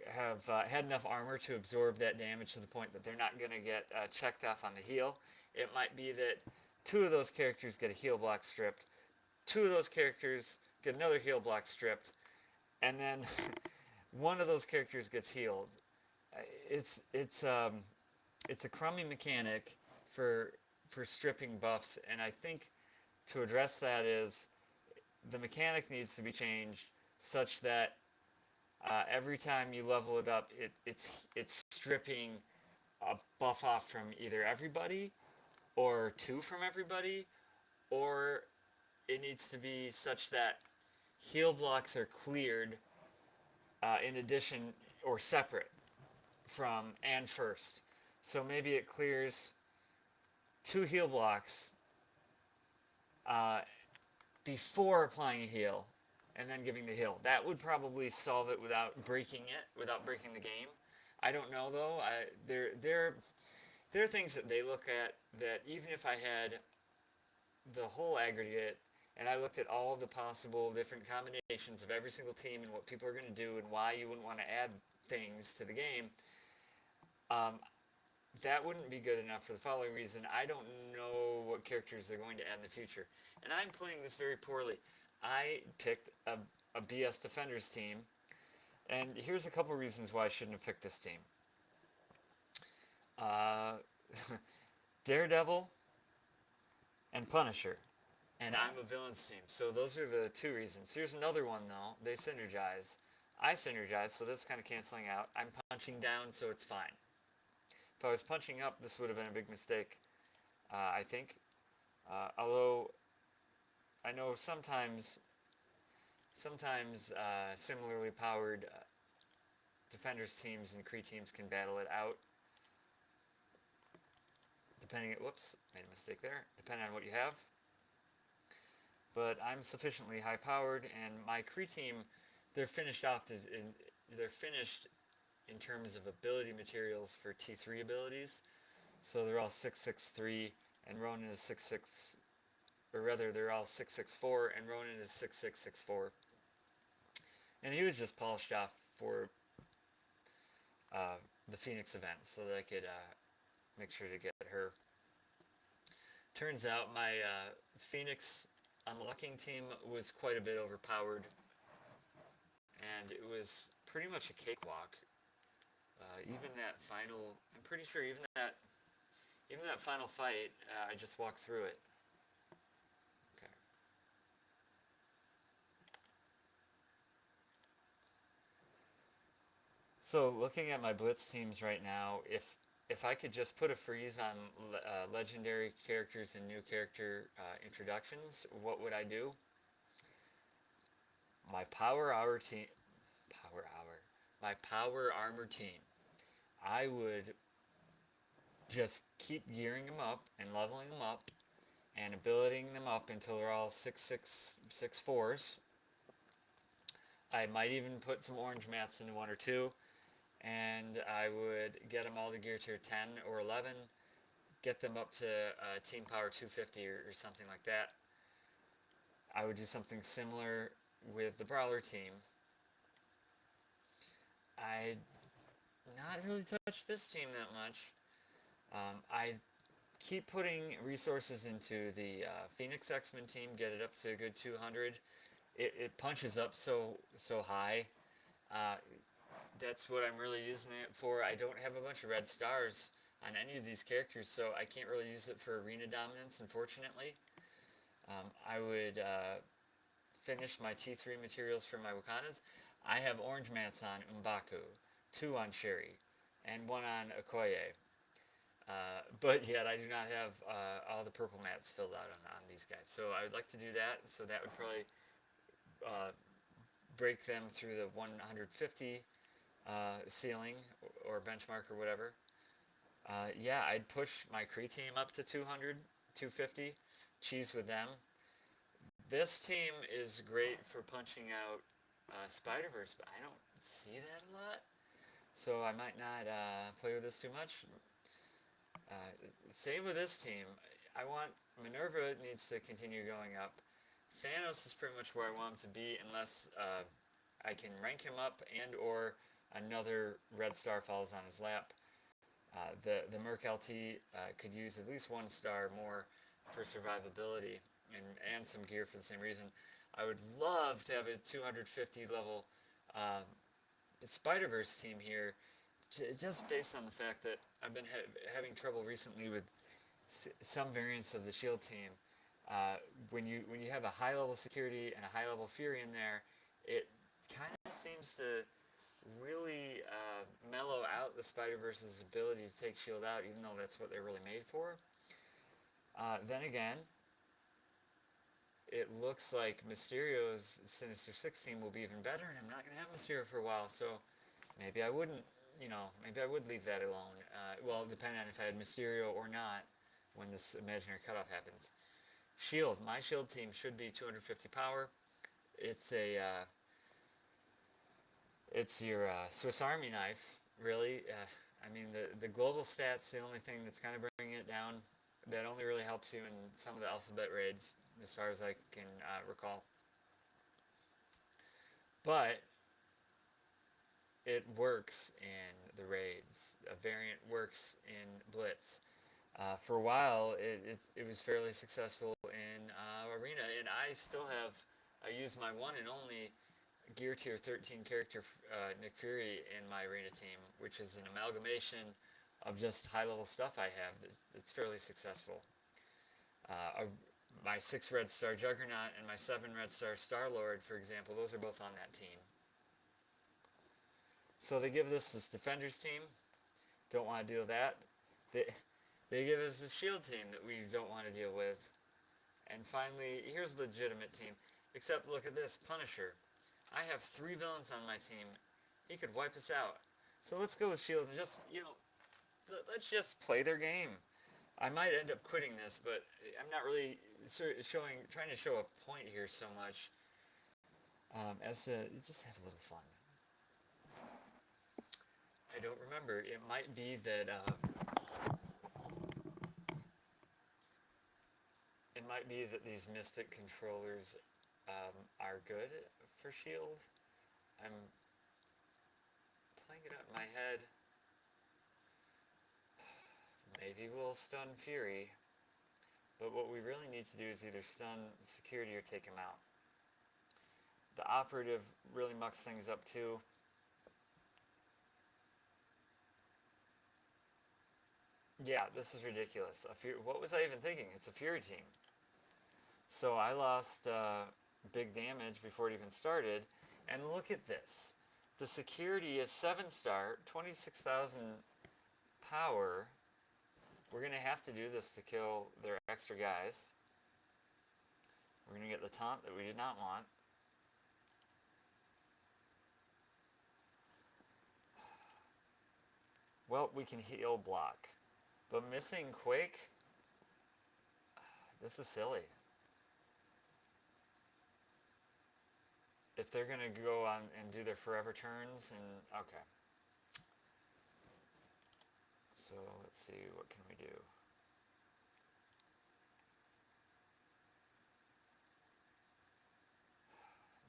have had enough armor to absorb that damage to the point that they're not gonna get checked off on the heal. It might be that 2 of those characters get a heal block stripped, 2 of those characters get another heal block stripped, and then one of those characters gets healed. It's it's um, it's a crummy mechanic for stripping buffs, and I think to address that is the mechanic needs to be changed such that every time you level it up, it's stripping a buff off from either everybody or 2 from everybody, or it needs to be such that heal blocks are cleared in addition or separate from and first. So maybe it clears 2 heal blocks uh, before applying a heal and then giving the heal. That would probably solve it without breaking the game. I don't know though. There are things that they look at that even if I had the whole aggregate and I looked at all the possible different combinations of every single team and what people are going to do and why you wouldn't want to add things to the game, um, that wouldn't be good enough for the following reason. I don't know what characters they're going to add in the future. And I'm playing this very poorly. I picked a BS Defenders team, and here's a couple reasons why I shouldn't have picked this team. Uh, Daredevil and Punisher. And I'm a villains team. So those are the 2 reasons. Here's another one, though. They synergize. I synergize, so that's kind of canceling out. I'm punching down, so it's fine. If I was punching up, this would have been a big mistake, I think. Although I know sometimes similarly powered defenders teams and Kree teams can battle it out. Whoops, made a mistake there. Depending on what you have. But I'm sufficiently high powered, and my Kree team, they're finished in terms of ability materials for T3 abilities. So they're all 663, and Ronan is 6'6", or rather, they're all 664, and Ronan is 6664. And he was just polished off for uh, the Phoenix event so that I could make sure to get her. Turns out my Phoenix unlocking team was quite a bit overpowered, and it was pretty much a cakewalk. Even that final, I'm pretty sure even that final fight, I just walked through it. Okay. So looking at my Blitz teams right now, if I could just put a freeze on legendary characters and new character introductions, what would I do? My Power Hour team, Power Hour, my Power Armor team. I would just keep gearing them up and leveling them up and abilitying them up until they're all 6/6/6/4s. I might even put some orange mats into one or two, and I would get them all to gear tier 10 or 11, get them up to team power 250 or something like that. I would do something similar with the brawler team. I'd not really touch this team that much. I keep putting resources into the Phoenix X-Men team, get it up to a good 200. It punches up so high. Uh, that's what I'm really using it for. I don't have a bunch of red stars on any of these characters, so I can't really use it for arena dominance, unfortunately. I would finish my T3 materials for my Wakandas. I have orange mats on M'Baku, 2 on Sherry, and 1 on Okoye. But yet I do not have all the purple mats filled out on these guys. So I would like to do that. So that would probably uh, break them through the 150 ceiling or benchmark or whatever. Yeah, I'd push my Kree team up to 200, 250, cheese with them. This team is great for punching out Spider-Verse, but I don't see that a lot. So I might not play with this too much. Uh, Same with this team. I want Minerva needs to continue going up. Thanos is pretty much where I want him to be, unless I can rank him up and or another red star falls on his lap. The Merc LT could use at least 1 star more for survivability and some gear for the same reason. I would love to have a 250 level Spider-Verse team here, just based on the fact that I've been having trouble recently with some variants of the Shield team. When you have a high level security and a high level Fury in there, it kind of seems to really mellow out the Spider-Verse's ability to take Shield out, even though that's what they're really made for. Then again, it looks like Mysterio's Sinister Six team will be even better, and I'm not going to have Mysterio for a while, so maybe I wouldn't, maybe I would leave that alone. Well, depending on if I had Mysterio or not when this imaginary cutoff happens. Shield, my Shield team should be 250 power. It's it's your Swiss Army knife, really. I mean, the global stats, the only thing that's kind of bringing it down. That only really helps you in some of the alphabet raids, as far as I can recall. But it works in the raids. A variant works in Blitz. For a while, it was fairly successful in Arena, and I still have I use my one and only Gear Tier 13 character Nick Fury in my Arena team, which is an amalgamation of just high-level stuff I have that's fairly successful. My 6 Red Star Juggernaut and my 7 Red Star Star-Lord, for example, those are both on that team. So they give us this Defenders team. Don't want to deal with that. They give us a Shield team that we don't want to deal with. And finally, here's the legitimate team. Except look at this, Punisher. I have 3 villains on my team. He could wipe us out. So let's go with Shield and just, let's just play their game. I might end up quitting this, but I'm not really trying to show a point here so much as to just have a little fun. I don't remember. It might be that might be that these Mystic controllers are good for shield. I'm playing it out in my head. Maybe we'll stun Fury, but what we really need to do is either stun security or take him out. The operative really mucks things up too. Yeah, this is ridiculous. What was I even thinking? It's a Fury team. So I lost big damage before it even started. And look at this. The security is 7-star, 26,000 power. We're going to have to do this to kill their extra guys. We're going to get the taunt that we did not want. Well, we can heal block. But missing Quake, this is silly. If they're going to go on and do their forever turns, and okay. So let's see, what can we do?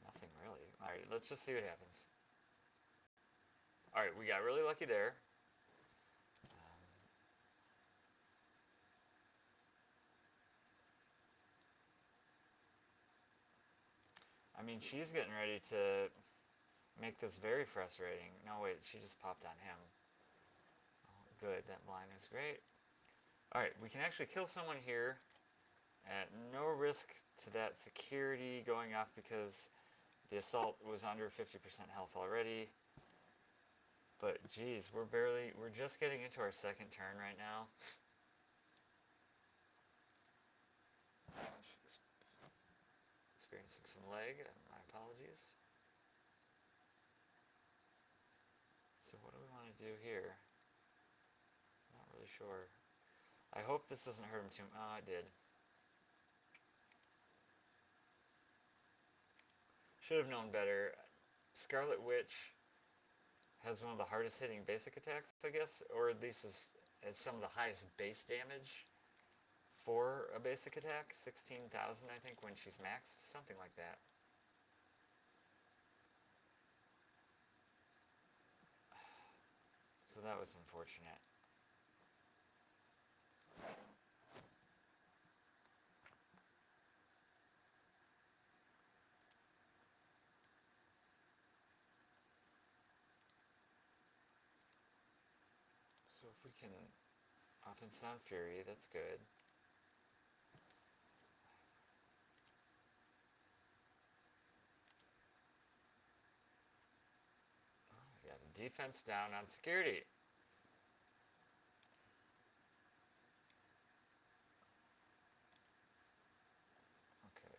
Nothing really. Alright, let's just see what happens. Alright, we got really lucky there. I mean, she's getting ready to make this very frustrating. No, wait, she just popped on him. Oh, good, that blind is great. Alright, we can actually kill someone here at no risk to that security going off because the assault was under 50% health already. But geez, we're just getting into our second turn right now. Experiencing some lag, my apologies. So what do we want to do here? Not really sure. I hope this doesn't hurt him too much. Oh, it did. Should have known better. Scarlet Witch has one of the hardest hitting basic attacks, I guess, or at least is some of the highest base damage for a basic attack. 16,000, I think, when she's maxed, something like that. So that was unfortunate. So if we can offense down Fury, that's good. Oh, we got a defense down on security. Okay.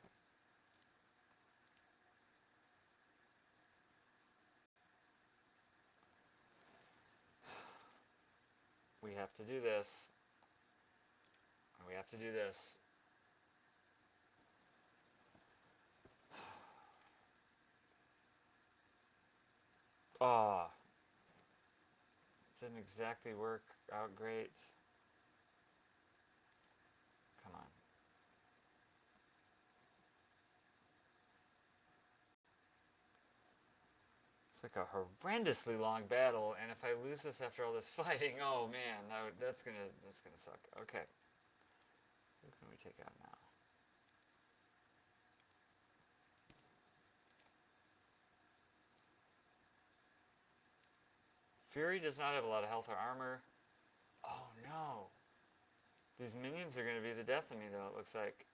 We have to do this. We have to do this. Ah, oh, didn't exactly work out great. Come on. It's like a horrendously long battle, and if I lose this after all this fighting, oh man, that's gonna suck. Okay. Who can we take out now? Fury does not have a lot of health or armor. Oh no. These minions are gonna be the death of me though, it looks like.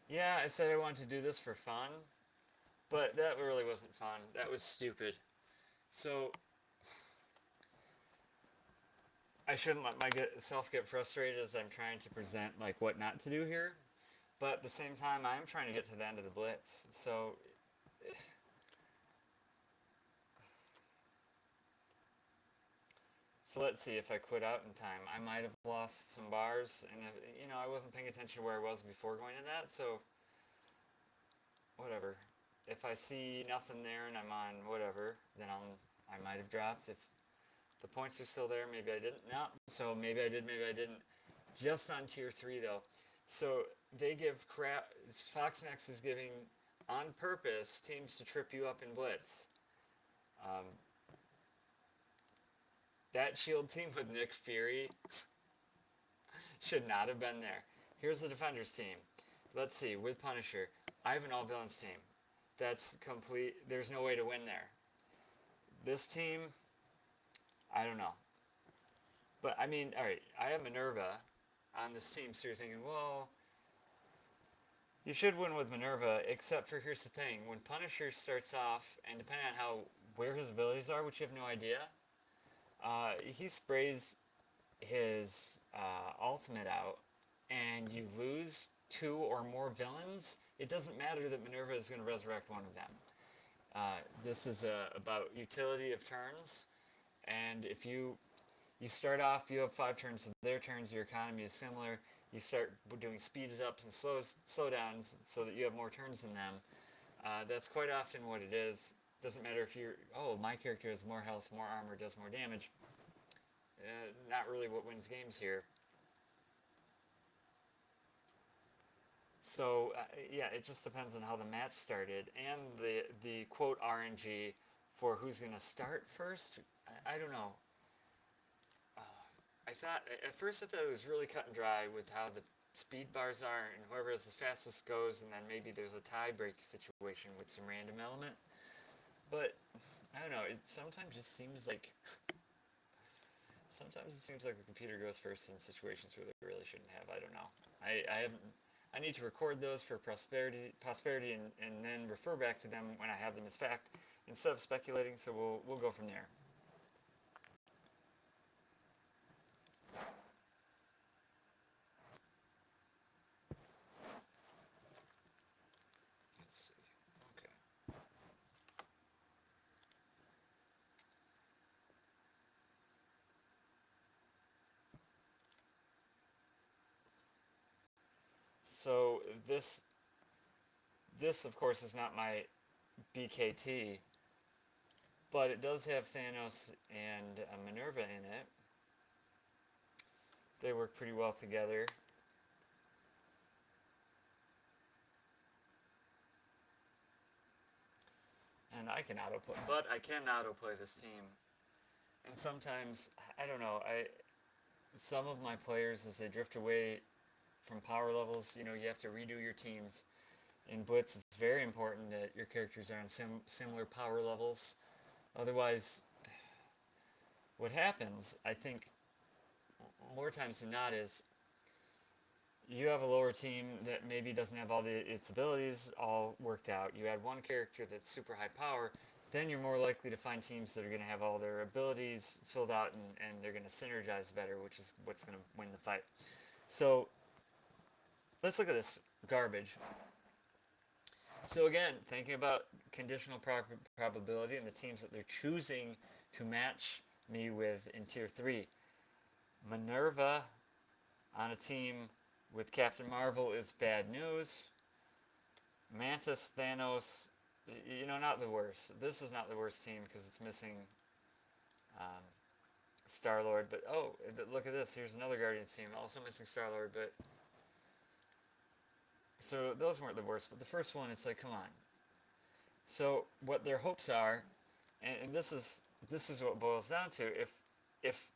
Yeah, I said I wanted to do this for fun, but that really wasn't fun. That was stupid. So I shouldn't let myself get frustrated as I'm trying to present like what not to do here. But at the same time, I'm trying to get to the end of the Blitz. So let's see, if I quit out in time, I might have lost some bars, and if, I wasn't paying attention to where I was before going to that, so whatever. If I see nothing there and I'm on whatever, then I'll I might have dropped. If the points are still there, maybe I didn't. No, so maybe I did, maybe I didn't. Just on tier 3 though. So they give crap. Foxnex is giving on purpose teams to trip you up in Blitz. Um, that shield team with Nick Fury should not have been there. Here's the Defenders team. Let's see, with Punisher, I have an all-villains team. That's complete. There's no way to win there. This team, I don't know. But, I mean, alright, I have Minerva on this team, so you're thinking, well, you should win with Minerva, except for, here's the thing, when Punisher starts off, and depending on where his abilities are, which you have no idea, he sprays his ultimate out, and you lose 2 or more villains, it doesn't matter that Minerva is going to resurrect one of them. This is about utility of turns, and if you start off, you have 5 turns of their turns, your economy is similar, you start doing speeds ups and slow downs so that you have more turns than them. That's quite often what it is. Doesn't matter if you're, oh, my character has more health, more armor, does more damage. Not really what wins games here. So, yeah, it just depends on how the match started and the quote RNG for who's going to start first. I don't know. At first I thought it was really cut and dry with how the speed bars are and whoever is the fastest goes, and then maybe there's a tie break situation with some random element. But, I don't know, it sometimes it seems like the computer goes first in situations where they really shouldn't have. I don't know. I haven't. I need to record those for posterity, and then refer back to them when I have them as fact instead of speculating. So we'll go from there. Let's see. Okay. So this of course is not my BKT, but it does have Thanos and Minerva in it. They work pretty well together. And I can autoplay, but I can autoplay this team. And sometimes, I don't know, some of my players, as they drift away from power levels, you have to redo your teams. In Blitz, it's very important that your characters are on similar power levels. Otherwise, what happens, I think, more times than not, is you have a lower team that maybe doesn't have all its abilities all worked out. You add one character that's super high power, then you're more likely to find teams that are going to have all their abilities filled out, and they're going to synergize better, which is what's going to win the fight. So let's look at this garbage. So again, thinking about conditional probability and the teams that they're choosing to match me with in Tier 3. Minerva on a team with Captain Marvel is bad news. Mantis, Thanos, not the worst. This is not the worst team because it's missing Star-Lord. But, oh, look at this. Here's another Guardians team, also missing Star-Lord. But so those weren't the worst. But the first one, it's like, come on. So what their hopes are, and this is what it boils down to. If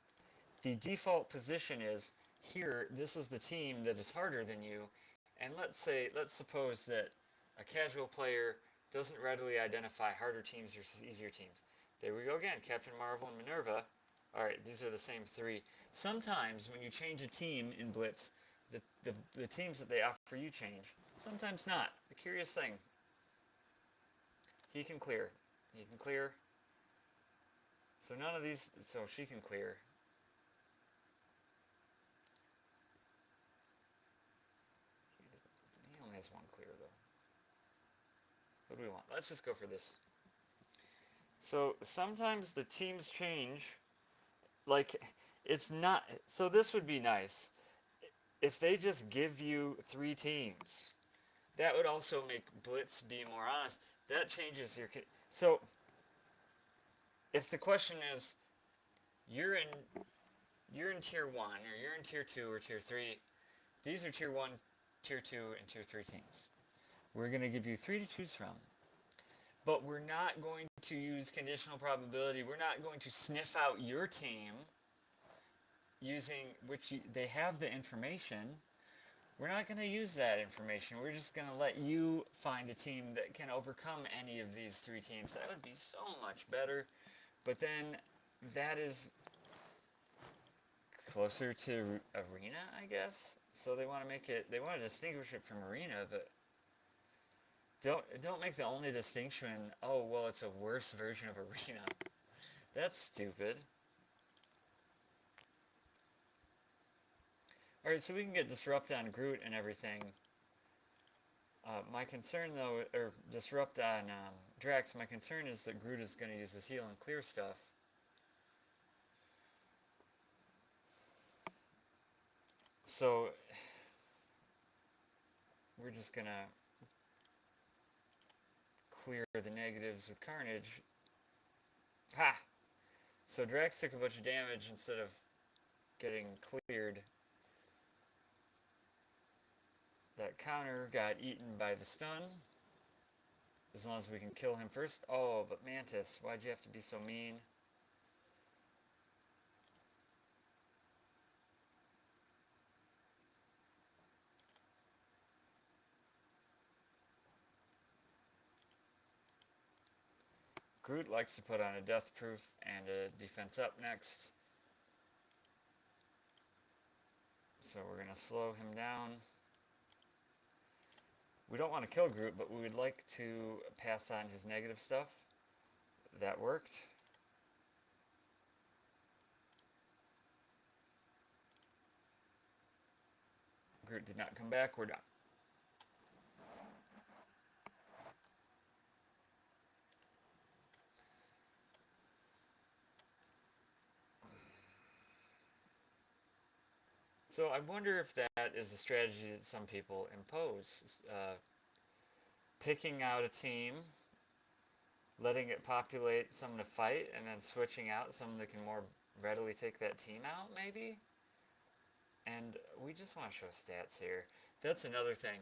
the default position is here, this is the team that is harder than you, and let's suppose that a casual player doesn't readily identify harder teams versus easier teams. There we go again, Captain Marvel and Minerva. Alright, these are the same 3. Sometimes when you change a team in Blitz, the teams that they offer you change. Sometimes not. A curious thing. He can clear. He can clear. So none of these, so she can clear. He only has 1 clear though. What do we want? Let's just go for this. So sometimes the teams change. Like, it's not, so this would be nice. If they just give you 3 teams, that would also make Blitz be more honest. That changes your, so if the question is you're in you're in tier 1 or you're in tier 2 or tier 3, these are tier 1, tier 2 and tier 3 teams. We're going to give you 3 to choose from. But we're not going to use conditional probability. We're not going to sniff out your team using which they have the information. We're not going to use that information. We're just going to let you find a team that can overcome any of these 3 teams. That would be so much better. But then that is closer to arena, I guess. So they want to make it, they want to distinguish it from arena, but don't make the only distinction, oh, well, it's a worse version of arena. That's stupid. Alright, so we can get Disrupt on Groot and everything. My concern, though, or Disrupt on Drax, my concern is that Groot is going to use his heal and clear stuff. So, we're just going to clear the negatives with Carnage. Ha! So Drax took a bunch of damage instead of getting cleared. That counter got eaten by the stun. As long as we can kill him first. Oh, but Mantis, why'd you have to be so mean? Groot likes to put on a death proof and a defense up next. So we're going to slow him down. We don't want to kill Groot, but we would like to pass on his negative stuff. That worked. Groot did not come back. We're done. So I wonder if that is a strategy that some people impose. Picking out a team, letting it populate someone to fight, and then switching out someone that can more readily take that team out, maybe? And we just want to show stats here. That's another thing.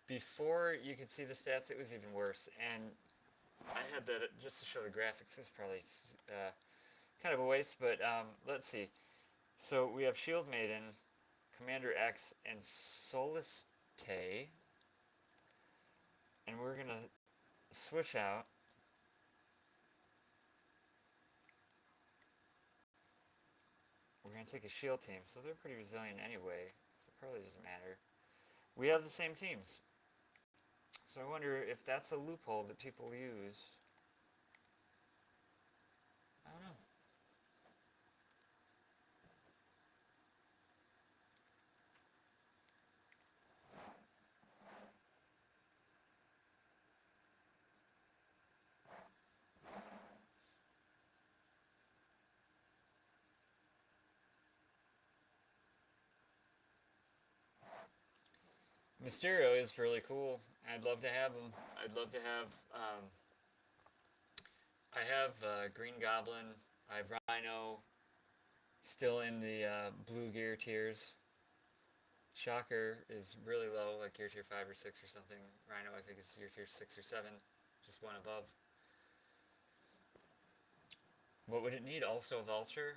Before you could see the stats, it was even worse. And I had that just to show the graphics. It's probably kind of a waste, but let's see. So we have Shield Maiden, Commander X, and Soliste. And we're going to switch out. We're going to take a shield team, so they're pretty resilient anyway, so it probably doesn't matter. We have the same teams. So I wonder if that's a loophole that people use. I don't know. Mysterio is really cool. I'd love to have him. I'd love to have. I have Green Goblin. I have Rhino. Still in the blue gear tiers. Shocker is really low, like gear tier 5 or 6 or something. Rhino, I think, is gear tier 6 or 7, just one above. What would it need? Also a Vulture?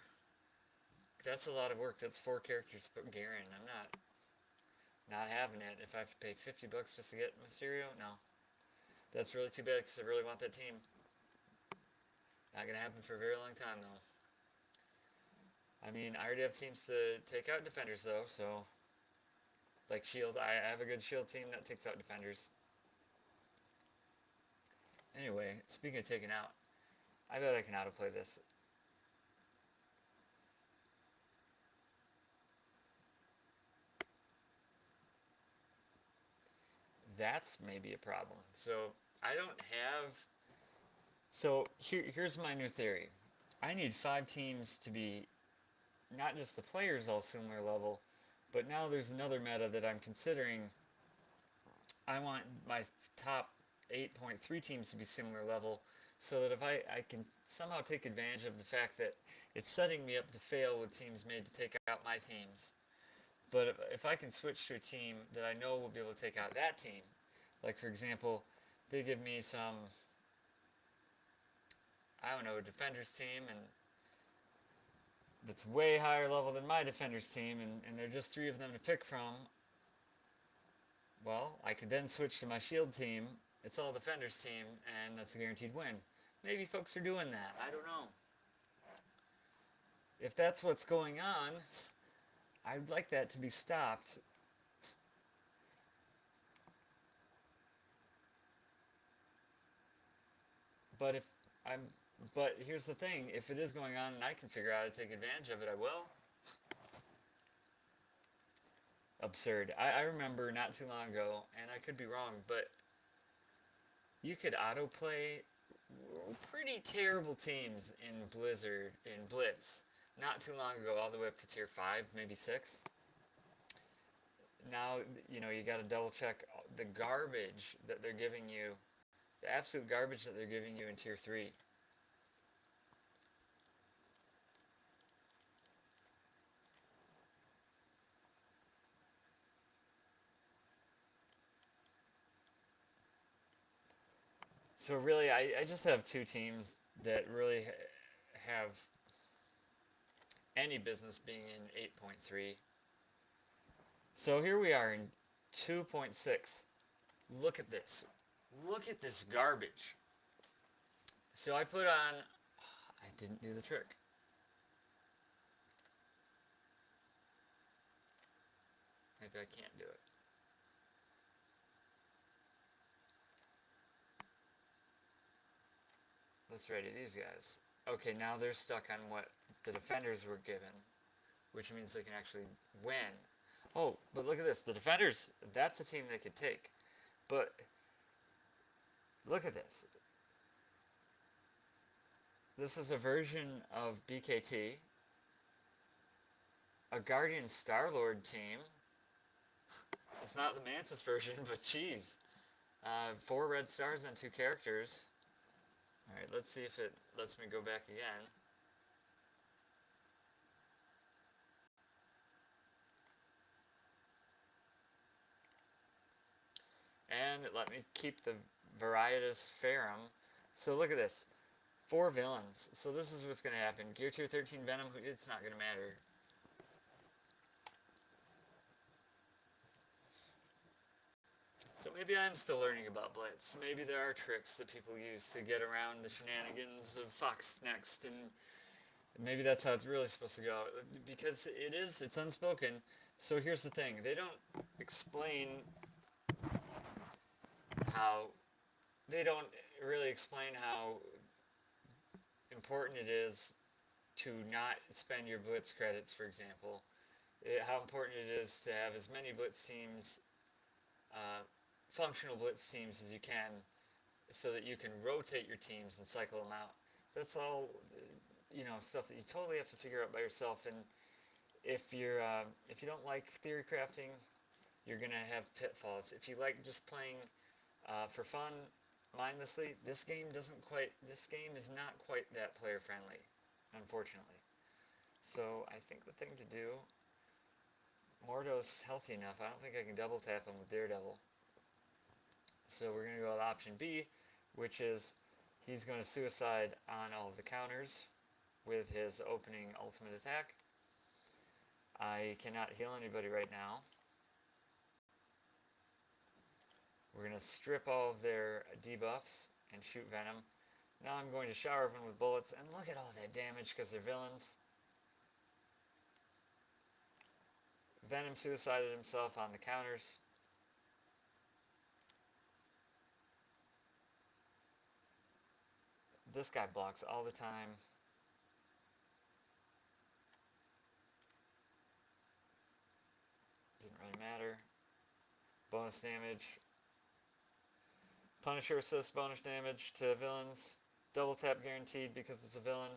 That's a lot of work. That's 4 characters to put gear in. I'm not having it. If I have to pay 50 bucks just to get Mysterio, no. That's really too bad because I really want that team. Not going to happen for a very long time, though. I mean, I already have teams to take out defenders, though, so... Like Shield, I have a good Shield team that takes out defenders. Anyway, speaking of taking out, I bet I can autoplay this. That's maybe a problem. So, I don't have... So, here's my new theory. I need 5 teams to be not just the players all similar level, but now there's another meta that I'm considering. I want my top 8.3 teams to be similar level, so that if I can somehow take advantage of the fact that it's setting me up to fail with teams made to take out my teams. But if I can switch to a team that I know will be able to take out that team, like for example, they give me some, I don't know, a defender's team, and that's way higher level than my defender's team, and there are just three of them to pick from, well, I could then switch to my shield team. It's all defender's team, and that's a guaranteed win. Maybe folks are doing that. I don't know. If that's what's going on, I'd like that to be stopped. But if I'm, but here's the thing: if it is going on and I can figure out how to take advantage of it, I will. Absurd. I remember not too long ago, and I could be wrong, but you could autoplay pretty terrible teams in Blizzard, in Blitz, not too long ago, all the way up to tier 5, maybe 6. Now, you got to double check the garbage that they're giving you, the absolute garbage that they're giving you in tier 3. So really, I just have two teams that really have any business being in 8.3. So here we are in 2.6. Look at this. Look at this garbage. So I put on... I didn't do the trick. Maybe I can't do it. Let's ready these guys. Okay, now they're stuck on what the defenders were given, which means they can actually win. Oh, but look at this. The defenders, that's a team they could take. But look at this. This is a version of BKT, a Guardian Star-Lord team. It's not the Mantis version, but geez. 4 red stars on 2 characters. Alright, let's see if it lets me go back again. And it let me keep the Varietas Ferrum. So look at this. 4 villains. So this is what's going to happen. Gear Tier 13 Venom, it's not going to matter. So maybe I'm still learning about Blitz. Maybe there are tricks that people use to get around the shenanigans of Fox Next, and maybe that's how it's really supposed to go. Because it's unspoken. So here's the thing. They don't explain how... They don't really explain how important it is to not spend your Blitz credits, for example. How important it is to have as many Blitz teams, functional Blitz teams as you can, so that you can rotate your teams and cycle them out. That's all, stuff that you totally have to figure out by yourself. And if you don't like theory crafting, you're gonna have pitfalls. If you like just playing for fun, mindlessly, this game is not quite that player friendly, unfortunately. So I think the thing to do, Mordo's healthy enough. I don't think I can double tap him with Daredevil. So we're going to go with option B, which is he's going to suicide on all of the counters with his opening ultimate attack. I cannot heal anybody right now. We're going to strip all of their debuffs and shoot Venom. Now I'm going to shower everyone with bullets, and look at all that damage because they're villains. Venom suicided himself on the counters. This guy blocks all the time. Didn't really matter. Bonus damage. Punisher assists bonus damage to villains. Double tap guaranteed because it's a villain.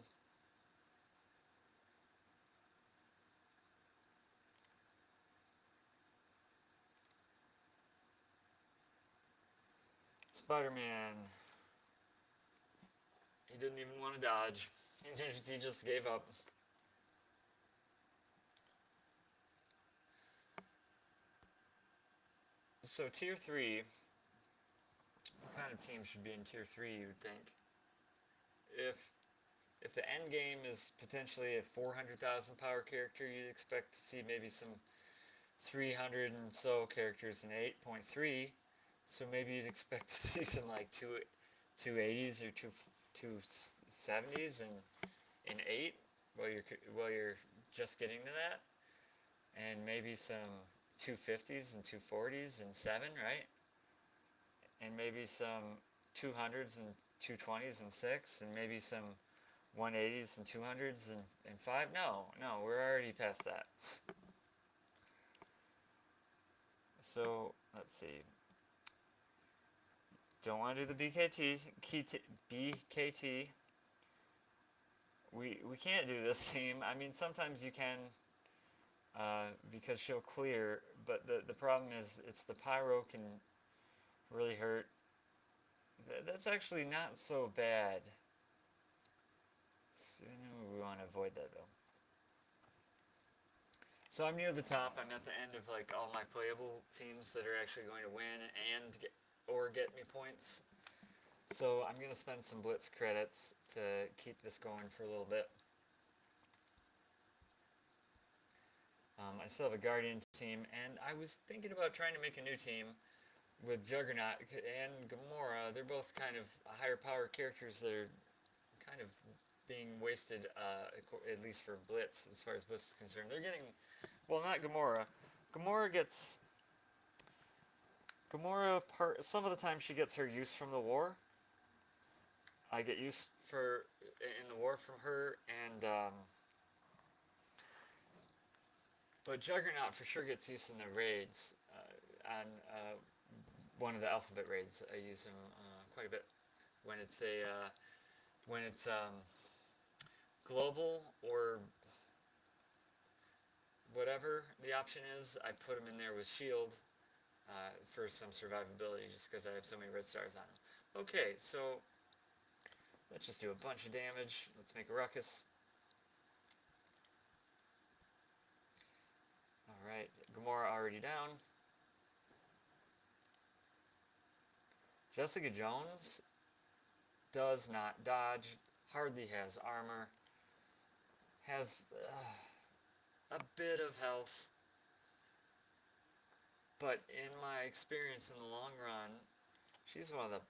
Spider-Man. He didn't even want to dodge. He just gave up. So tier 3, what kind of team should be in tier 3, you would think? If if the end game is potentially a 400,000 power character, you'd expect to see maybe some 300 and so characters in 8.3. So maybe you'd expect to see some like 280s or 270s in 8 while you're just getting to that, and maybe some 250s and 240s in 7, right? And maybe some 200s and 220s in 6, and maybe some 180s and 200s in 5. No, we're already past that. So let's see. Don't want to do the BKT. We can't do this team. I mean, sometimes you can, because she'll clear, but the problem is it's the pyro can really hurt. That's actually not so bad. So we want to avoid that though. So I'm near the top. I'm at the end of like all my playable teams that are actually going to win and get me points. So I'm going to spend some Blitz credits to keep this going for a little bit. I still have a Guardian team, and I was thinking about trying to make a new team with Juggernaut and Gamora. They're both kind of higher power characters that are kind of being wasted, at least for Blitz, as far as Blitz is concerned. They're getting, well, not Gamora. Some of the time she gets her use from the war. I get use in the war from her, and but Juggernaut for sure gets use in the raids. On one of the alphabet raids, I use him quite a bit when it's global or whatever the option is. I put him in there with shield for some survivability, just because I have so many red stars on him. Okay, so let's just do a bunch of damage. Let's make a ruckus. Alright, Gamora already down. Jessica Jones does not dodge, hardly has armor, has a bit of health, but in my experience in the long run, she's one of the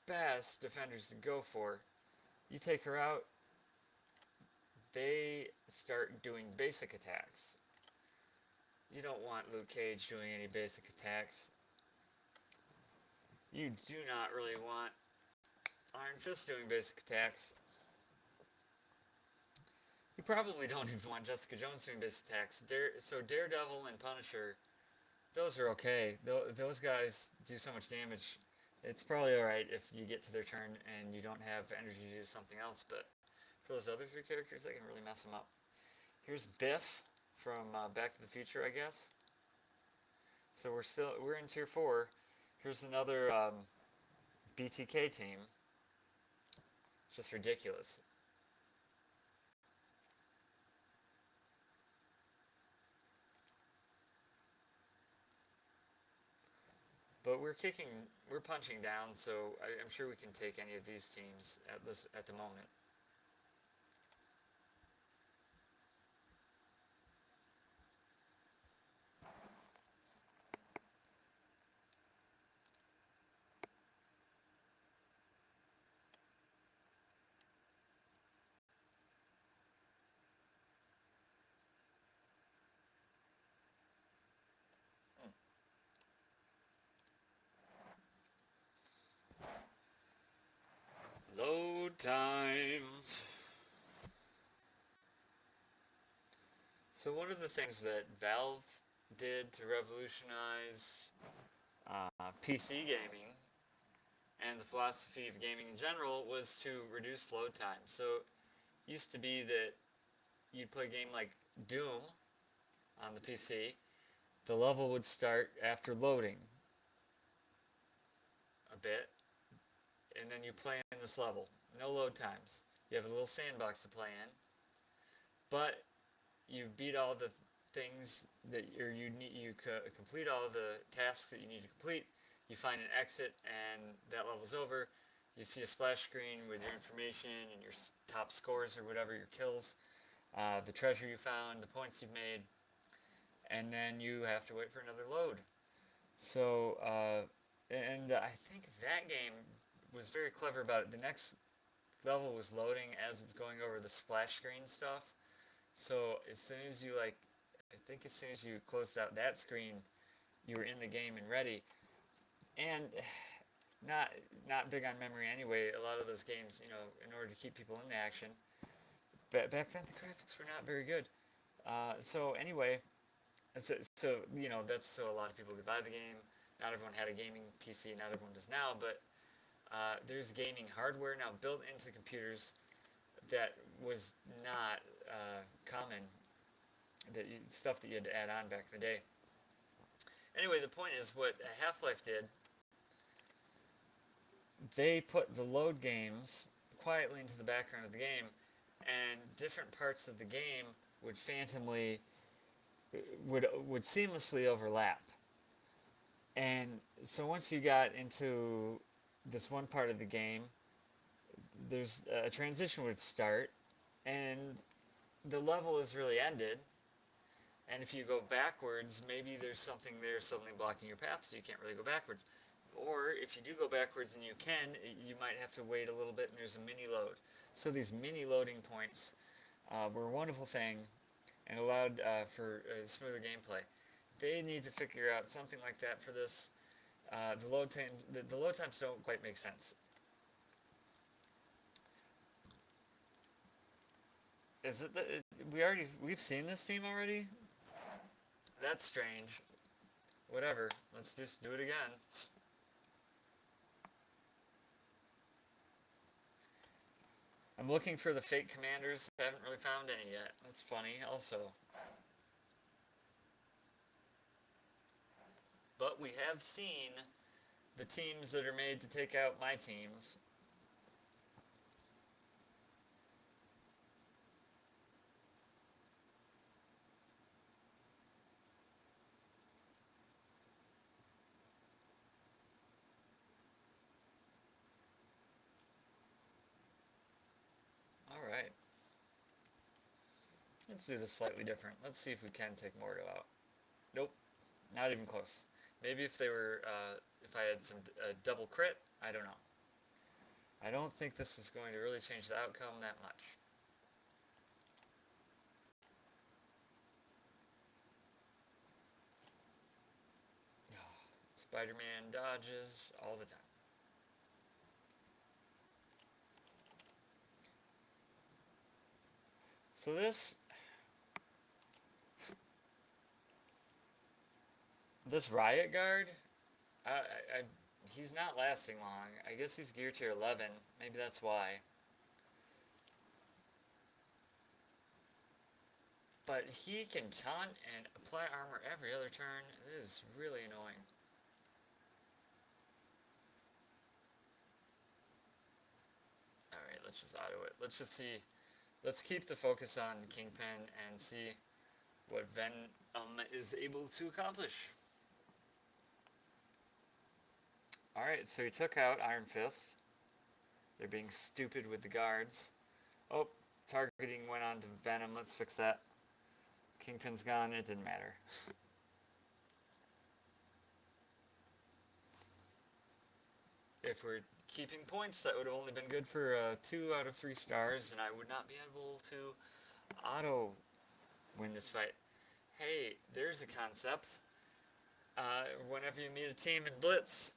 best defenders to go for. You take her out, they start doing basic attacks. You don't want Luke Cage doing any basic attacks. You do not really want Iron Fist doing basic attacks. You probably don't even want Jessica Jones doing basic attacks. So Daredevil and Punisher, those are okay. Those guys do so much damage. It's probably alright if you get to their turn and you don't have energy to do something else, but for those other 3 characters, they can really mess them up. Here's Biff from Back to the Future, I guess. So we're in tier 4. Here's another BTK team. It's just ridiculous. But we're punching down, so I'm sure we can take any of these teams at the moment. Load times. So one of the things that Valve did to revolutionize PC gaming and the philosophy of gaming in general was to reduce load time. So it used to be that you'd play a game like Doom on the PC, the level would start after loading a bit, and then you play in this level. no load times. You have a little sandbox to play in, but you beat all the things that you need. You complete all the tasks that you need to complete. You find an exit, and that level's over. You see a splash screen with your information and your top scores or whatever, your kills, the treasure you found, the points you've made, and then you have to wait for another load. So, and I think that game was very clever about it. The next level was loading as it's going over the splash screen stuff. So as soon as you I think as soon as you closed out that screen, you were in the game and ready. And not not big on memory anyway. A lot of those games, in order to keep people in the action, but back then the graphics were not very good. So anyway, that's so a lot of people could buy the game. Not everyone had a gaming PC. Not everyone does now, but there's gaming hardware now built into computers that was not common. Stuff that you had to add on back in the day. Anyway, the point is what Half-Life did. They put the load games quietly into the background of the game, and different parts of the game would phantomly would seamlessly overlap. And so once you got into this one part of the game, there's a transition would start, and the level is really ended. And if you go backwards, maybe there's something there suddenly blocking your path, so you can't really go backwards. Or if you do go backwards and you can, you might have to wait a little bit, and there's a mini load. So these mini loading points were a wonderful thing and allowed for smoother gameplay. They need to figure out something like that for this. The load times don't quite make sense. Is it that we've seen this team already? That's strange. Whatever. Let's just do it again. I'm looking for the fake commanders. I haven't really found any yet. That's funny, also. But we have seen the teams that are made to take out my teams. Alright. Let's do this slightly different. Let's see if we can take Mordo out. Nope. Not even close. Maybe if they were, if I had some double crit, I don't know. I don't think this is going to really change the outcome that much. Spider-Man dodges all the time. So this Riot Guard, he's not lasting long. I guess he's gear tier 11. Maybe that's why. But he can taunt and apply armor every other turn. It is really annoying. Alright, let's just auto it. Let's just see. Let's keep the focus on Kingpin and see what Venom is able to accomplish. Alright, so he took out Iron Fist. They're being stupid with the guards. Oh, targeting went on to Venom. Let's fix that. Kingpin's gone. It didn't matter. If we're keeping points, that would have only been good for 2 out of 3 stars, and I would not be able to auto win this fight. Hey, there's a concept. Whenever you meet a team in Blitz,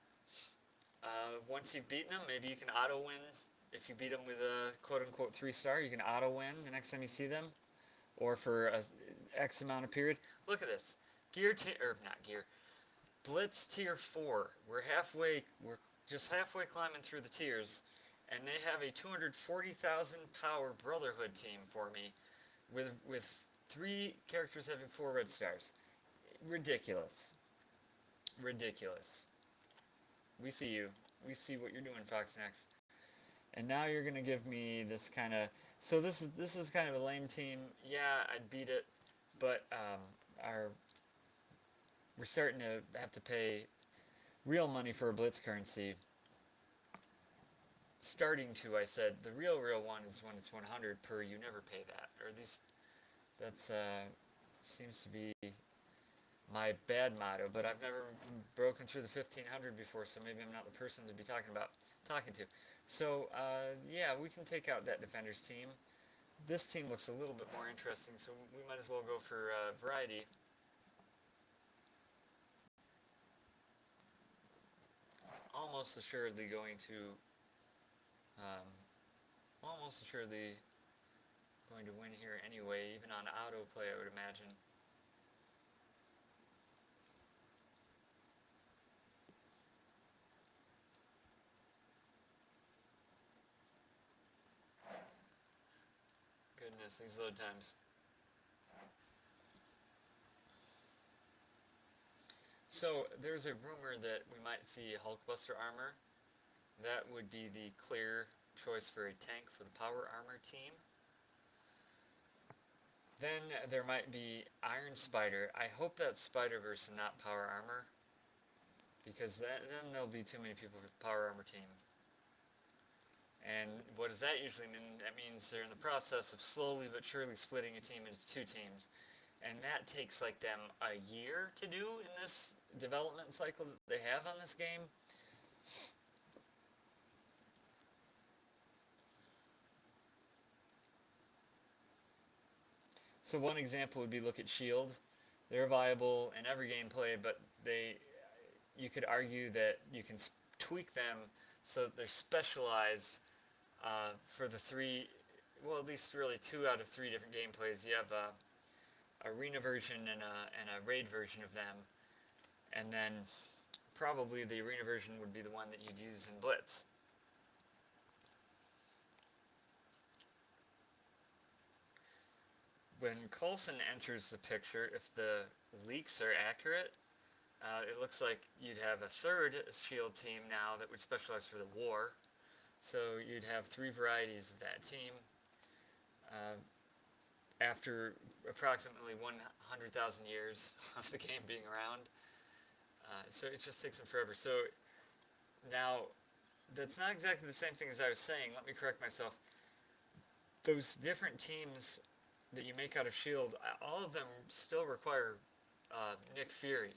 once you've beaten them, maybe you can auto win. If you beat them with a quote-unquote 3-star, you can auto win the next time you see them, or for a X amount of period. Look at this. Blitz tier 4. We're just halfway climbing through the tiers, and they have a 240,000 power Brotherhood team for me, with 3 characters having 4 red stars. Ridiculous. Ridiculous. We see you. We see what you're doing, Fox Next. And now you're gonna give me this kind of. So this is kind of a lame team. Yeah, I'd beat it, but our we're starting to have to pay real money for a Blitz currency. Starting to, I said, the real one is when it's 100 per. You never pay that, or at least that's seems to be my bad motto. But I've never broken through the 1500 before, so maybe I'm not the person to be talking to. So yeah, we can take out that defender's team. This team looks a little bit more interesting, so we might as well go for variety. Almost assuredly going to, um, almost assuredly going to win here anyway, even on autoplay, I would imagine. Goodness, these load times. So there's a rumor that we might see Hulkbuster armor. That would be the clear choice for a tank for the power armor team. Then there might be Iron Spider. I hope that's Spider-Verse and not power armor, because then there'll be too many people for the power armor team. And what does that usually mean? That means they're in the process of slowly but surely splitting a team into two teams. And that takes like them a year to do in this development cycle that they have on this game. So one example would be look at Shield. They're viable in every gameplay, but you could argue that you can tweak them so that they're specialized for the three, well, at least really 2 out of 3 different gameplays. You have a arena version and a raid version of them, and then probably the arena version would be the one that you'd use in Blitz. When Coulson enters the picture, if the leaks are accurate, it looks like you'd have a third shield team now that would specialize for the war. So you'd have 3 varieties of that team. After approximately 100,000 years of the game being around. So it just takes them forever. So now, that's not exactly the same thing as I was saying. Let me correct myself. Those different teams that you make out of Shield, all of them still require Nick Fury.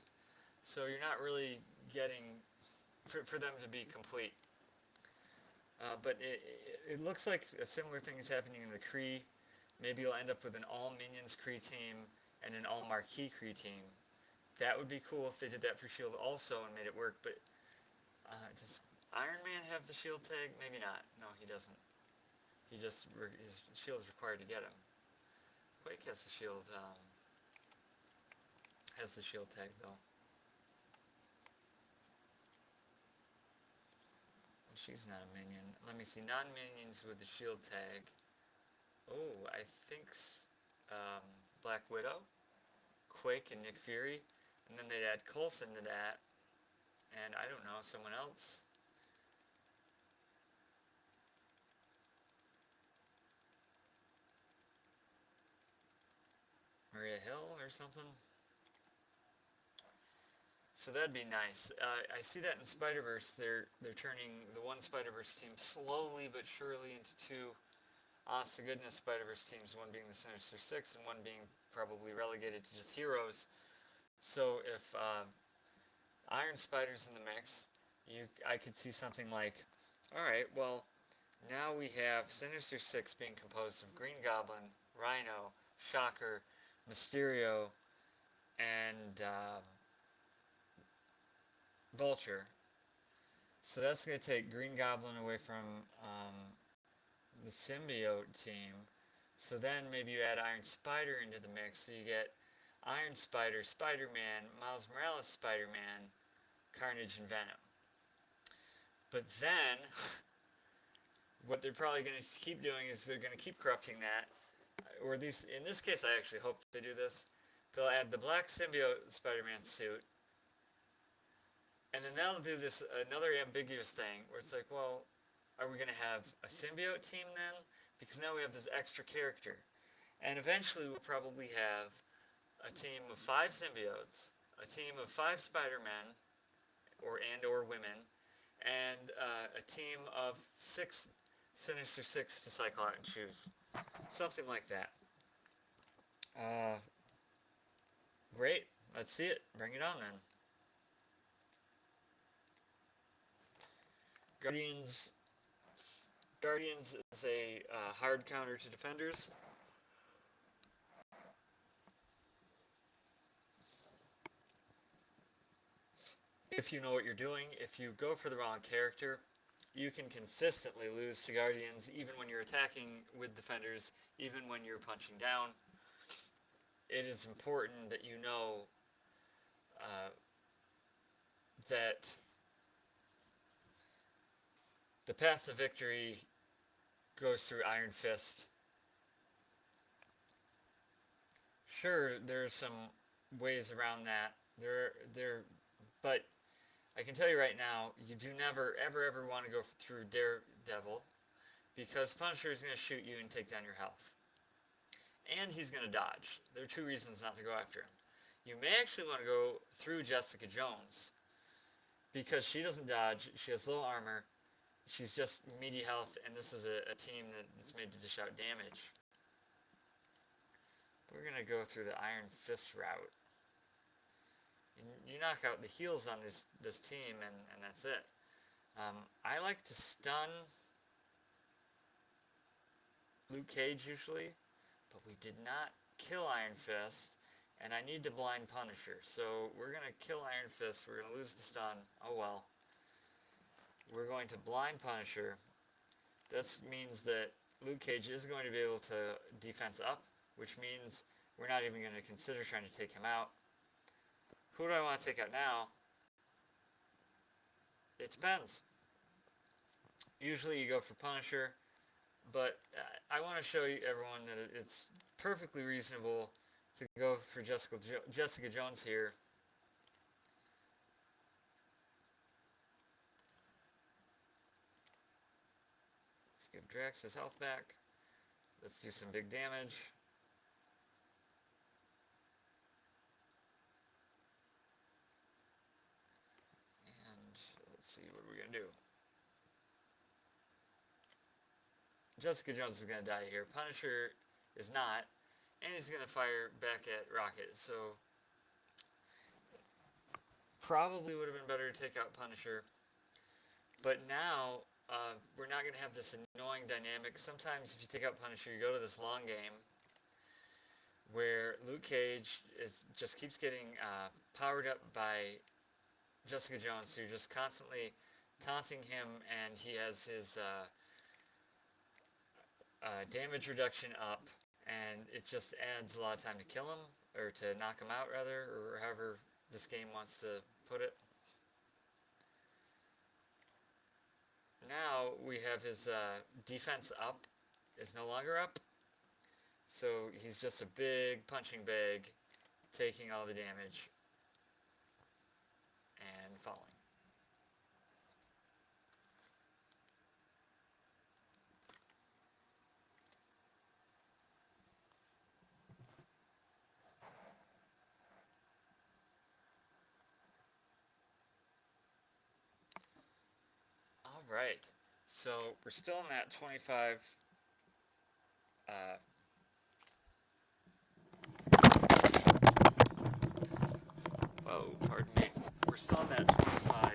So you're not really getting for them to be complete. But it looks like a similar thing is happening in the Kree. Maybe you'll end up with an all minions Kree team and an all marquee Kree team. That would be cool if they did that for Shield also and made it work. But does Iron Man have the Shield tag? Maybe not. No, he doesn't. He just his Shield is required to get him. Quake has the Shield tag though. She's not a minion. Let me see. Non-minions with the Shield tag. Oh, I think um, Black Widow, Quake, and Nick Fury. And then they'd add Coulson to that. And I don't know, someone else. Maria Hill or something. So that'd be nice. I see that in Spider-Verse. They're turning the one Spider-Verse team slowly but surely into 2 honest to goodness Spider-Verse teams, one being the Sinister Six and one being probably relegated to just heroes. So if Iron Spider's in the mix, I could see something like, alright, well, now we have Sinister Six being composed of Green Goblin, Rhino, Shocker, Mysterio, and Vulture. So that's going to take Green Goblin away from the symbiote team. So then maybe you add Iron Spider into the mix, so you get Iron Spider, Spider-Man, Miles Morales Spider-Man, Carnage, and Venom. But then, what they're probably going to keep doing is they're going to keep corrupting that, or at least in this case, I actually hope they do this. They'll add the black symbiote Spider-Man suit, and then that'll do this another ambiguous thing where it's like, well, are we going to have a symbiote team then? Because now we have this extra character. And eventually we'll probably have a team of 5 symbiotes, a team of 5 Spider-Men, or women, and a team of 6 Sinister Six to cycle out and choose. Something like that. Uh, Great. Let's see it. Bring it on then. Guardians. Guardians is a hard counter to defenders. If you know what you're doing, if you go for the wrong character, you can consistently lose to Guardians even when you're attacking with defenders, even when you're punching down. It is important that you know that the path to victory goes through Iron Fist. Sure, there's some ways around that. But I can tell you right now, you do never, ever want to go through Daredevil, because Punisher is going to shoot you and take down your health. And he's going to dodge. There are 2 reasons not to go after him. You may actually want to go through Jessica Jones, because she doesn't dodge, she has low armor, she's just meaty health, and this is a team that's made to dish out damage. We're going to go through the Iron Fist route. You knock out the heals on this team, and that's it. I like to stun Luke Cage usually, but we did not kill Iron Fist, and I need to blind Punisher. So we're going to kill Iron Fist, we're going to lose the stun, oh well. We're going to blind Punisher. This means that Luke Cage is going to be able to defense up, which means we're not even going to consider trying to take him out. Who do I want to take out now? It depends. Usually you go for Punisher, but I want to show you everyone that it's perfectly reasonable to go for Jessica Jones here. Let's give Drax his health back. Let's do some big damage. And let's see, what are we going to do? Jessica Jones is going to die here. Punisher is not. And he's going to fire back at Rocket. So probably would have been better to take out Punisher. But now we're not going to have this annoying dynamic. Sometimes if you take out Punisher, you go to this long game where Luke Cage just keeps getting powered up by Jessica Jones, who just constantly taunting him, and he has his damage reduction up, and it just adds a lot of time to kill him, or to knock him out rather, or however this game wants to put it. Now we have his defense up is no longer up, so he's just a big punching bag, taking all the damage and falling. Alright, so we're still in that 25 whoa, pardon me. We're still on that 25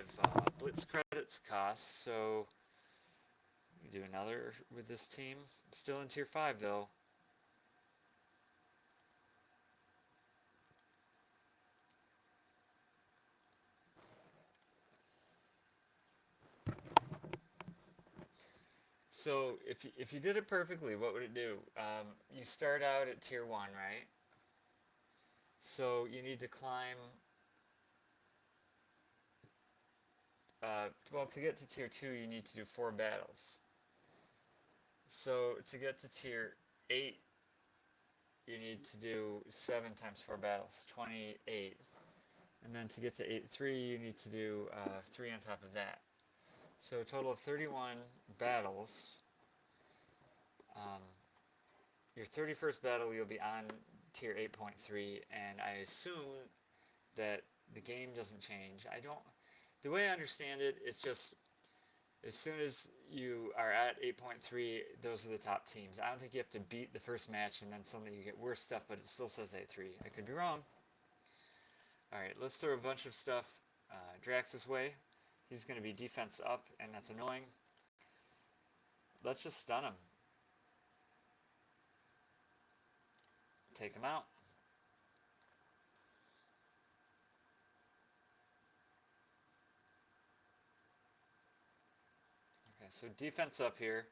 Blitz credits cost, so we do another with this team. Still in tier 5 though. So if you did it perfectly, what would it do? You start out at tier 1, right? So you need to climb, well, to get to tier 2 you need to do 4 battles. So to get to tier 8 you need to do 7 times 4 battles, 28. And then to get to 3 you need to do 3 on top of that. So a total of 31 battles. Um, your 31st battle, you'll be on tier 8.3, and I assume that the game doesn't change. I don't. The way I understand it, it's just as soon as you are at 8.3, those are the top teams. I don't think you have to beat the first match and then suddenly you get worse stuff, but it still says 8.3. I could be wrong. Alright, let's throw a bunch of stuff Drax's way. He's going to be defense up, and that's annoying. Let's just stun him. Take him out. Okay, so defense up here.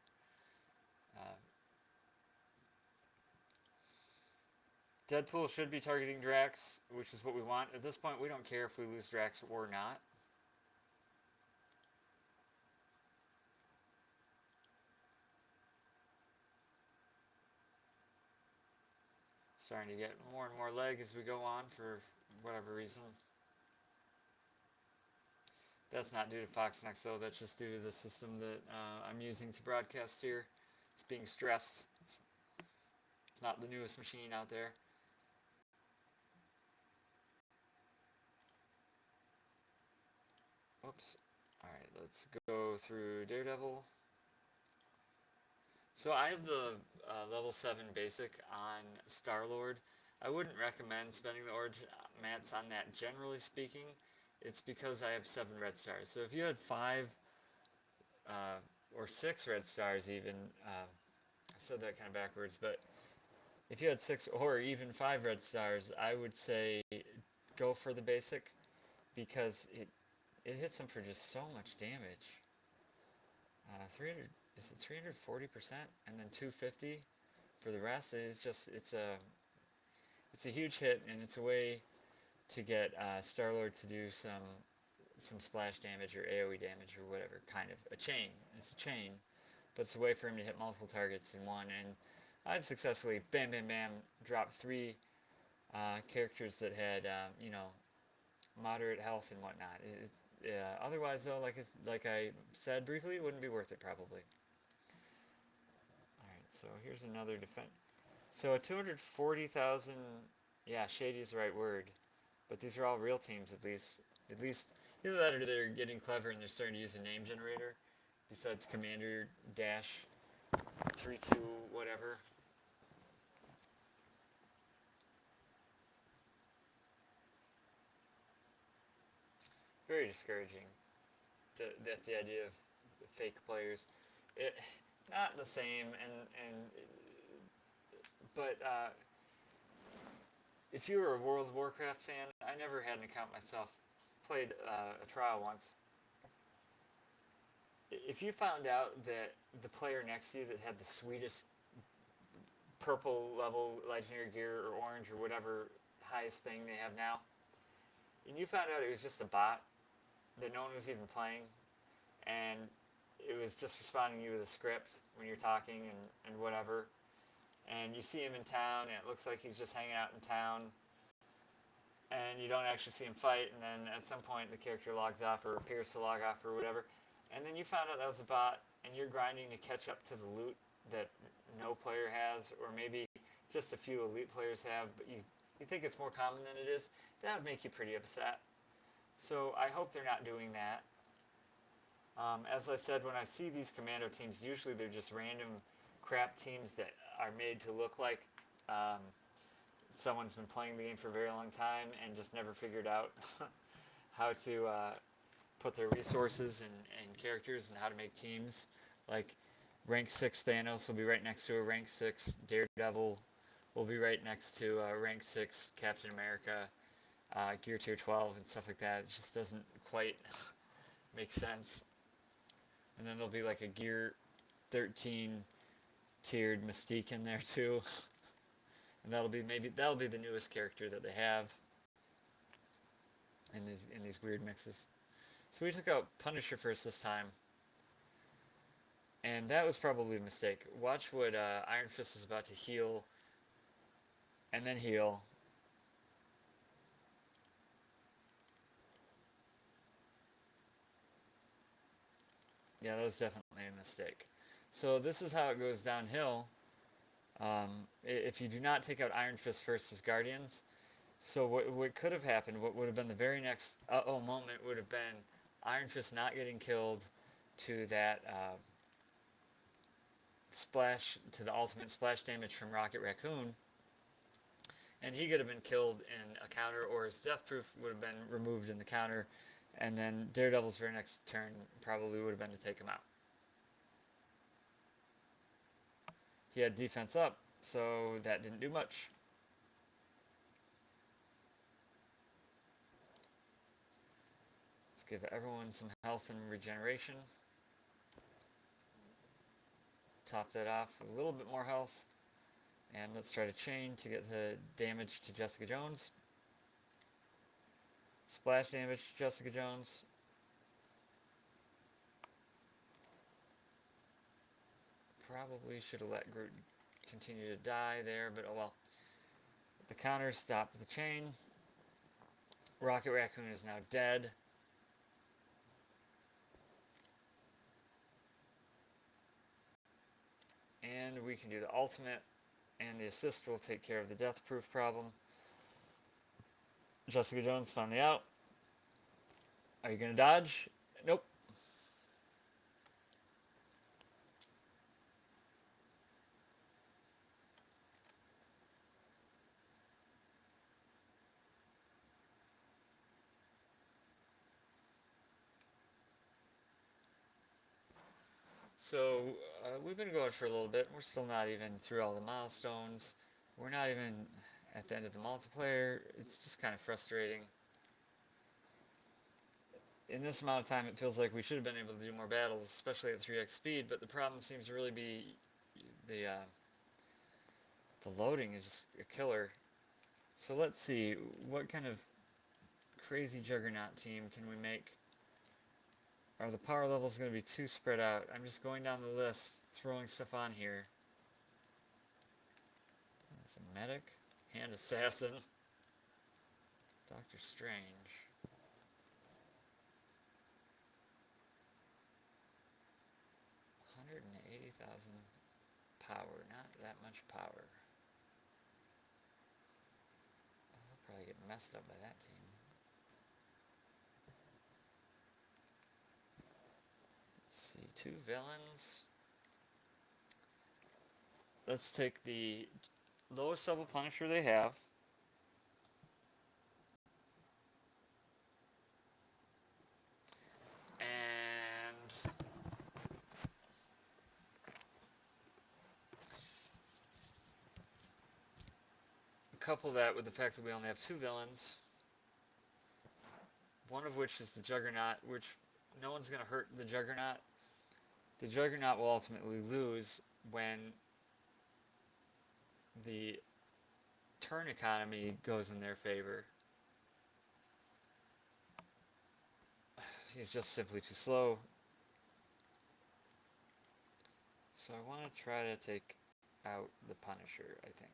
Deadpool should be targeting Drax, which is what we want. At this point, we don't care if we lose Drax or not. Starting to get more and more leg as we go on for whatever reason. That's not due to FoxNext though, that's just due to the system that I'm using to broadcast here. It's being stressed. It's not the newest machine out there. Oops. Alright, let's go through Daredevil. So I have the level 7 basic on Star-Lord. I wouldn't recommend spending the orange mats on that generally speaking. It's because I have 7 red stars. So if you had 5 or 6 red stars even, I said that kind of backwards, but if you had 6 or even 5 red stars, I would say go for the basic because it hits them for just so much damage. 300, is it 340% and then 250 for the rest? It's a huge hit, and it's a way to get Star-Lord to do some splash damage or AoE damage or whatever, kind of a chain. It's a chain, but it's a way for him to hit multiple targets in one. And I've successfully bam bam bam dropped 3 characters that had moderate health and whatnot. Otherwise though, like I said briefly, it wouldn't be worth it probably. All right, so here's another defense. So a 240,000. Yeah, shady is the right word. But these are all real teams, at least. Either that or they're getting clever and they're starting to use a name generator besides Commander Dash 32 whatever. Very discouraging. The idea of fake players. It not the same, but if you were a World of Warcraft fan, I never had an account myself. Played a trial once. If you found out that the player next to you that had the sweetest purple level legendary gear or orange or whatever highest thing they have now, and you found out it was just a bot that no one was even playing, and it was just responding to you with a script when you're talking and whatever, and you see him in town and it looks like he's just hanging out in town, and you don't actually see him fight, and then at some point the character logs off or appears to log off or whatever, and then you found out that was a bot, and you're grinding to catch up to the loot that no player has, or maybe just a few elite players have, but you think it's more common than it is, that would make you pretty upset. So I hope they're not doing that. As I said, when I see these commando teams, usually they're just random crap teams that are made to look like someone's been playing the game for a very long time and just never figured out how to put their resources and characters and how to make teams. Like rank 6 Thanos will be right next to a rank 6 Daredevil, will be right next to a rank 6 Captain America, Gear Tier 12 and stuff like that. It just doesn't quite make sense. And then there'll be like a Gear 13 tiered Mystique in there too. And that'll be the newest character that they have in these weird mixes. So we took out Punisher first this time. And that was probably a mistake. Watch what Iron Fist is about to heal. And then heal. Yeah, that was definitely a mistake. So this is how it goes downhill. If you do not take out Iron Fist first as Guardians, so what could have happened, what would have been the very next uh-oh moment would have been Iron Fist not getting killed to that splash, to the ultimate splash damage from Rocket Raccoon, and he could have been killed in a counter, or his death proof would have been removed in the counter, and then Daredevil's very next turn probably would have been to take him out. He had defense up, so that didn't do much. Let's give everyone some health and regeneration. Top that off with a little bit more health. And let's try to chain to get the damage to Jessica Jones. Splash damage to Jessica Jones. Probably should have let Groot continue to die there, but oh well. The counter stopped the chain. Rocket Raccoon is now dead. And we can do the ultimate, and the assist will take care of the death proof problem. Jessica Jones finally out. Are you going to dodge? Nope. So we've been going for a little bit. We're still not even through all the milestones. We're not even at the end of the multiplayer. It's just kind of frustrating. In this amount of time, it feels like we should have been able to do more battles, especially at 3x speed, but the problem seems to really be the loading is just a killer. So let's see, what kind of crazy Juggernaut team can we make? Are the power levels going to be too spread out? I'm just going down the list, throwing stuff on here. There's a medic, hand assassin, Doctor Strange. 180,000 power, not that much power. I'll probably get messed up by that team. Let's see, 2 villains. Let's take the lowest level Punisher they have. And couple that with the fact that we only have 2 villains. One of which is the Juggernaut, which no one's going to hurt the Juggernaut. The Juggernaut will ultimately lose when the turn economy goes in their favor. He's just simply too slow. So I want to try to take out the Punisher, I think.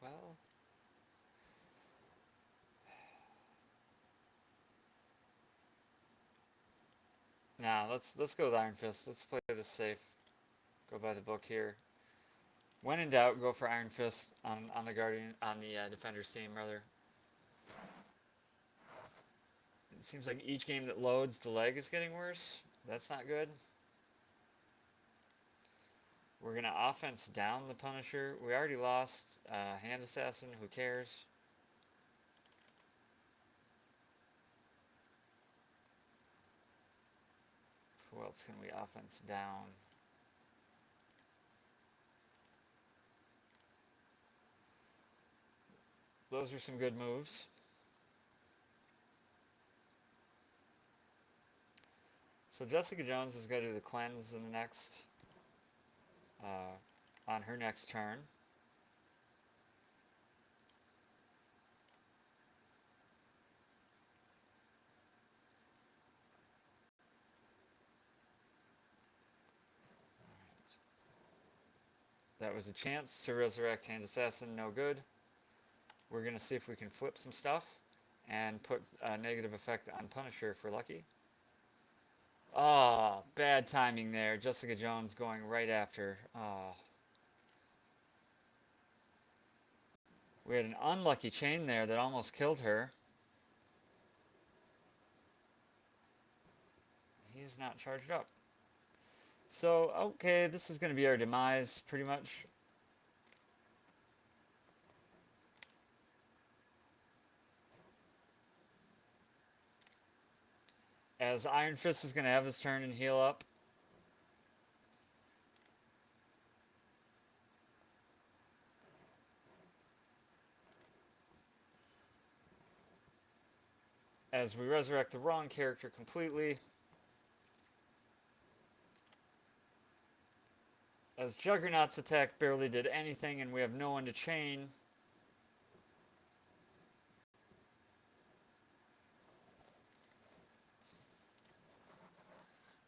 Well, now let's go with Iron Fist. Let's play this safe. Go by the book here. When in doubt, go for Iron Fist on the Guardian, on the Defender's team, rather. It seems like each game that loads, the leg is getting worse. That's not good. We're going to offense down the Punisher. We already lost Hand Assassin. Who cares? Who else can we offense down? Those are some good moves. So Jessica Jones is going to do the cleanse in the next, on her next turn. That was a chance to resurrect Hand Assassin, no good. We're going to see if we can flip some stuff and put a negative effect on Punisher for lucky. Oh, bad timing there. Jessica Jones going right after. Oh, we had an unlucky chain there that almost killed her. He's not charged up. So, okay, this is going to be our demise, pretty much. As Iron Fist is going to have his turn and heal up. As we resurrect the wrong character completely. As Juggernaut's attack barely did anything and we have no one to chain.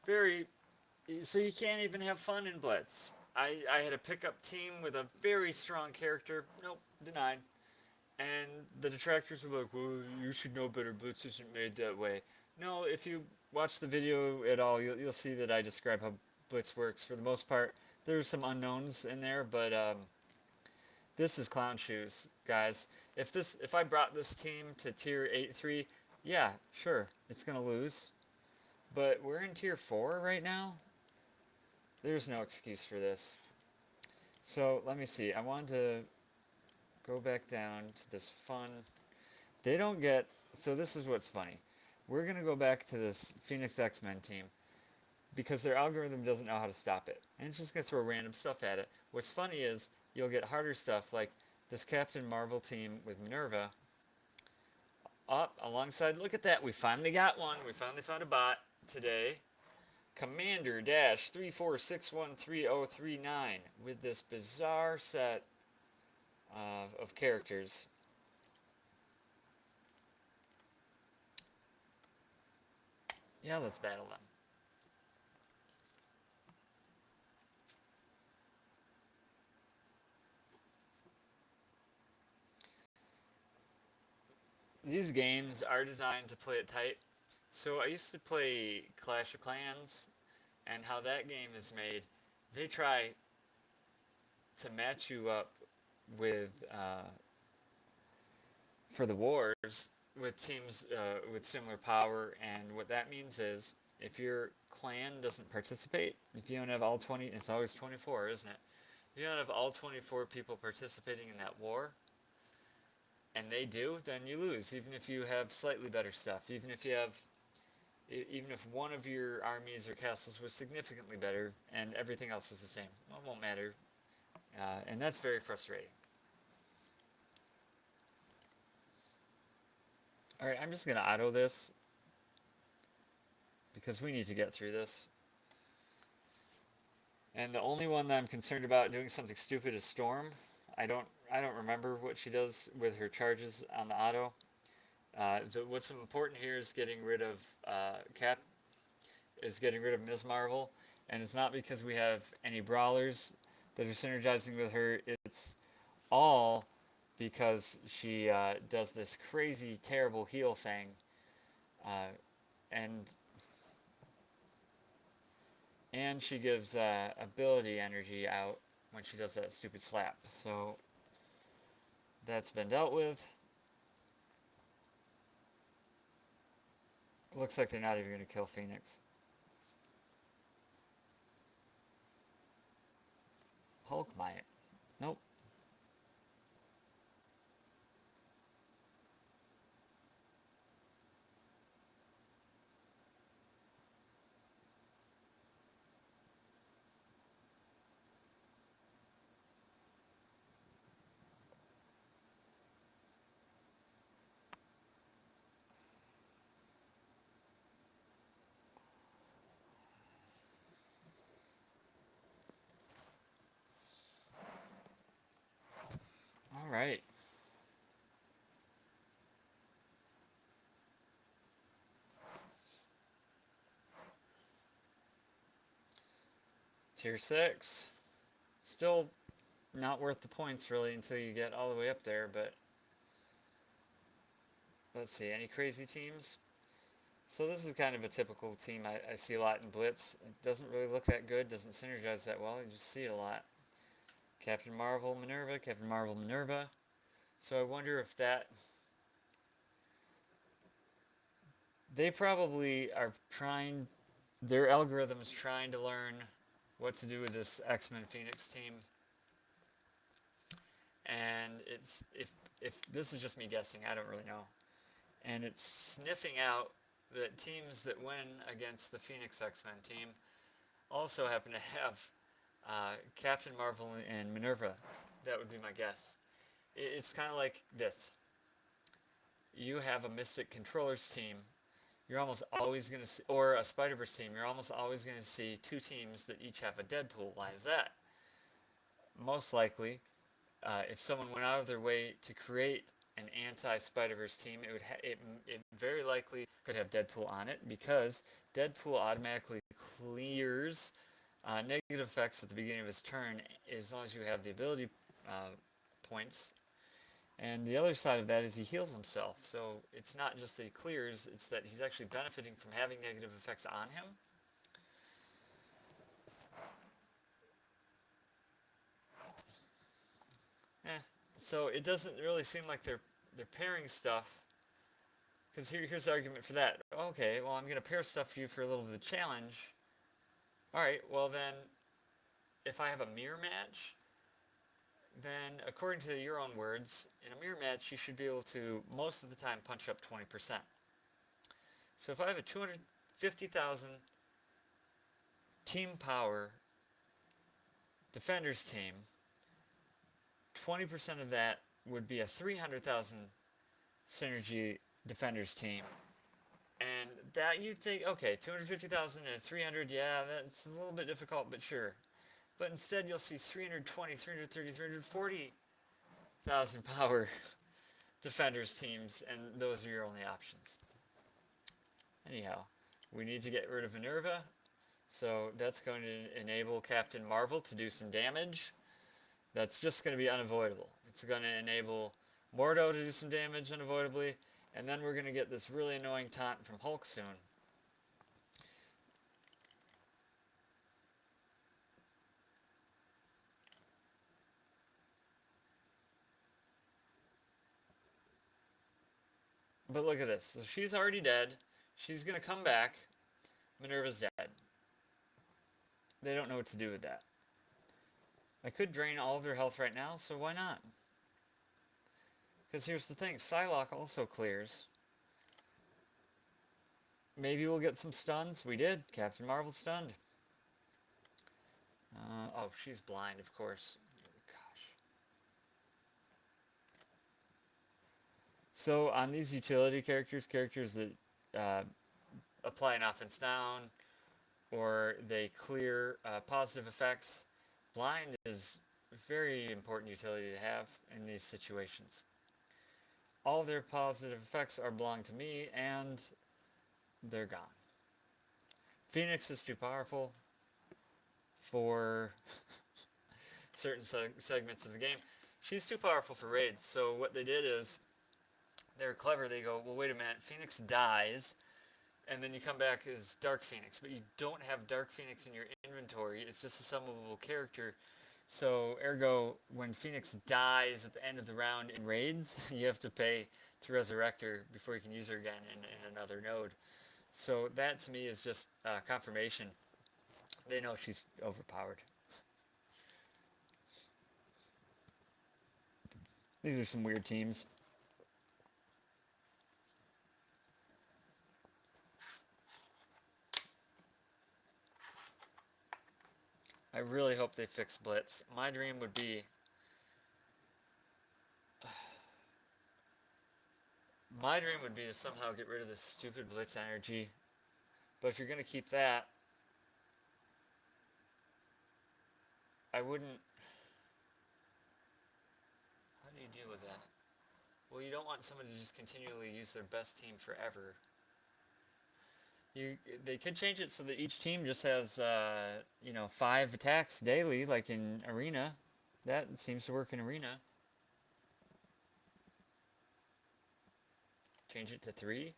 Very. So you can't even have fun in Blitz. I had a pickup team with a very strong character. Nope, denied. And the detractors were like, well, you should know better. Blitz isn't made that way. No, if you watch the video at all, you'll see that I describe how Blitz works. For the most part, there's some unknowns in there, but this is clown shoes, guys. If I brought this team to tier 8-3, yeah, sure, it's gonna lose. But we're in tier 4 right now. There's no excuse for this. So let me see. I wanted to go back down to this fun. They don't get. So this is what's funny. We're gonna go back to this Phoenix X-Men team because their algorithm doesn't know how to stop it, and it's just gonna throw random stuff at it. What's funny is you'll get harder stuff like this Captain Marvel team with Minerva. Up alongside. Look at that. We finally got one. We finally found a bot today. Commander dash 34613039 with this bizarre set of characters. Yeah, let's battle them. These games are designed to play it tight. So I used to play Clash of Clans, and how that game is made, they try to match you up with for the wars with teams with similar power, and what that means is if your clan doesn't participate, if you don't have all 20, it's always 24, isn't it? If you don't have all 24 people participating in that war, and they do, then you lose. Even if you have slightly better stuff, even if one of your armies or castles was significantly better and everything else was the same, well, it won't matter, and that's very frustrating. All right, I'm just gonna auto this because we need to get through this. And the only one that I'm concerned about doing something stupid is Storm. I don't remember what she does with her charges on the auto. What's important here is getting rid of Cap, is getting rid of Ms. Marvel, and it's not because we have any brawlers that are synergizing with her. It's all because she does this crazy, terrible heal thing, uh, and and she gives ability energy out when she does that stupid slap. So that's been dealt with. Looks like they're not even going to kill Phoenix. Hulk might. Nope. All right. Tier 6. Still not worth the points really until you get all the way up there, but let's see. Any crazy teams? So this is kind of a typical team I see a lot in Blitz. It doesn't really look that good, doesn't synergize that well. You just see it a lot. Captain Marvel, Minerva, Captain Marvel, Minerva. So I wonder if that... They probably are trying... Their algorithm is trying to learn what to do with this X-Men Phoenix team. And it's... If this is just me guessing, I don't really know. And it's sniffing out that teams that win against the Phoenix X-Men team also happen to have Captain Marvel and Minerva. That would be my guess. It's kind of like this. You have a Mystic Controllers team. You're almost always going to see, or a Spider-Verse team, you're almost always going to see two teams that each have a Deadpool. Why is that? Most likely, if someone went out of their way to create an anti-Spider-Verse team, it very likely could have Deadpool on it, because Deadpool automatically clears negative effects at the beginning of his turn as long as you have the ability points. And the other side of that is he heals himself. So it's not just that he clears, it's that he's actually benefiting from having negative effects on him. So it doesn't really seem like they're pairing stuff. Because here's the argument for that. Okay, well, I'm going to pair stuff for you for a little bit of challenge. Alright, well then, if I have a mirror match, then according to your own words, in a mirror match you should be able to, most of the time, punch up 20%. So if I have a 250,000 team power defenders team, 20% of that would be a 300,000 synergy defenders team. And that you'd think, okay, 250,000 and 300, yeah, that's a little bit difficult, but sure. But instead you'll see 320, 330, 340,000 power defenders teams, and those are your only options. Anyhow, we need to get rid of Minerva, so that's going to enable Captain Marvel to do some damage. That's just going to be unavoidable. It's going to enable Mordo to do some damage unavoidably, and then we're going to get this really annoying taunt from Hulk soon. But look at this. So she's already dead. She's going to come back. Minerva's dead. They don't know what to do with that. I could drain all of their health right now, so why not? Because here's the thing. Psylocke also clears. Maybe we'll get some stuns. We did. Captain Marvel stunned. Oh, she's blind, of course. Gosh. So on these utility characters that apply an offense down, or they clear positive effects, blind is a very important utility to have in these situations. All their positive effects are belong to me, and they're gone. Phoenix is too powerful for certain segments of the game. She's too powerful for raids, so what they did is, they're clever. They go, well, wait a minute, Phoenix dies, and then you come back as Dark Phoenix, but you don't have Dark Phoenix in your inventory. It's just a summonable character. So, ergo, when Phoenix dies at the end of the round in raids, you have to pay to resurrect her before you can use her again in another node. So that, to me, is just confirmation. They know she's overpowered. These are some weird teams. I really hope they fix Blitz. My dream would be... My dream would be to somehow get rid of this stupid Blitz energy. But if you're going to keep that, I wouldn't... How do you deal with that? Well, you don't want someone to just continually use their best team forever. They could change it so that each team just has, 5 attacks daily, like in Arena. That seems to work in Arena. Change it to 3.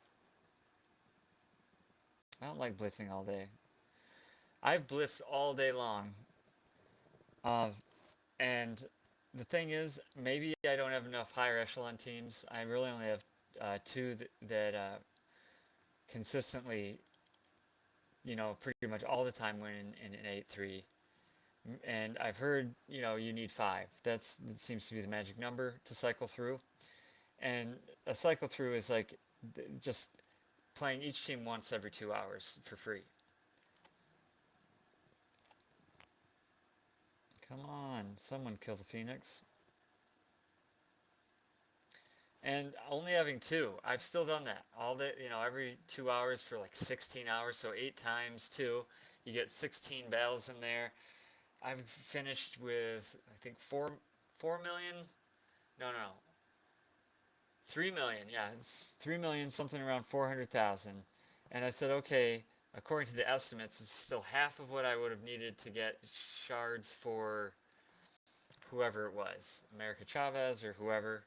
I don't like blitzing all day. I've blitzed all day long. Uh, and the thing is, maybe I don't have enough higher echelon teams. I really only have two that consistently, pretty much all the time win in an 8-3. And I've heard, you need five. That seems to be the magic number to cycle through. And a cycle through is like just playing each team once every 2 hours for free. Come on, someone kill the Phoenix. And only having two, I've still done that all day. Every 2 hours for like 16 hours, so 8 times two, you get 16 battles in there. I've finished with I think 4 million. No, no, 3 million. Yeah, it's 3 million, something around 400,000. And I said, okay, according to the estimates, it's still half of what I would have needed to get shards for whoever it was, America Chavez or whoever.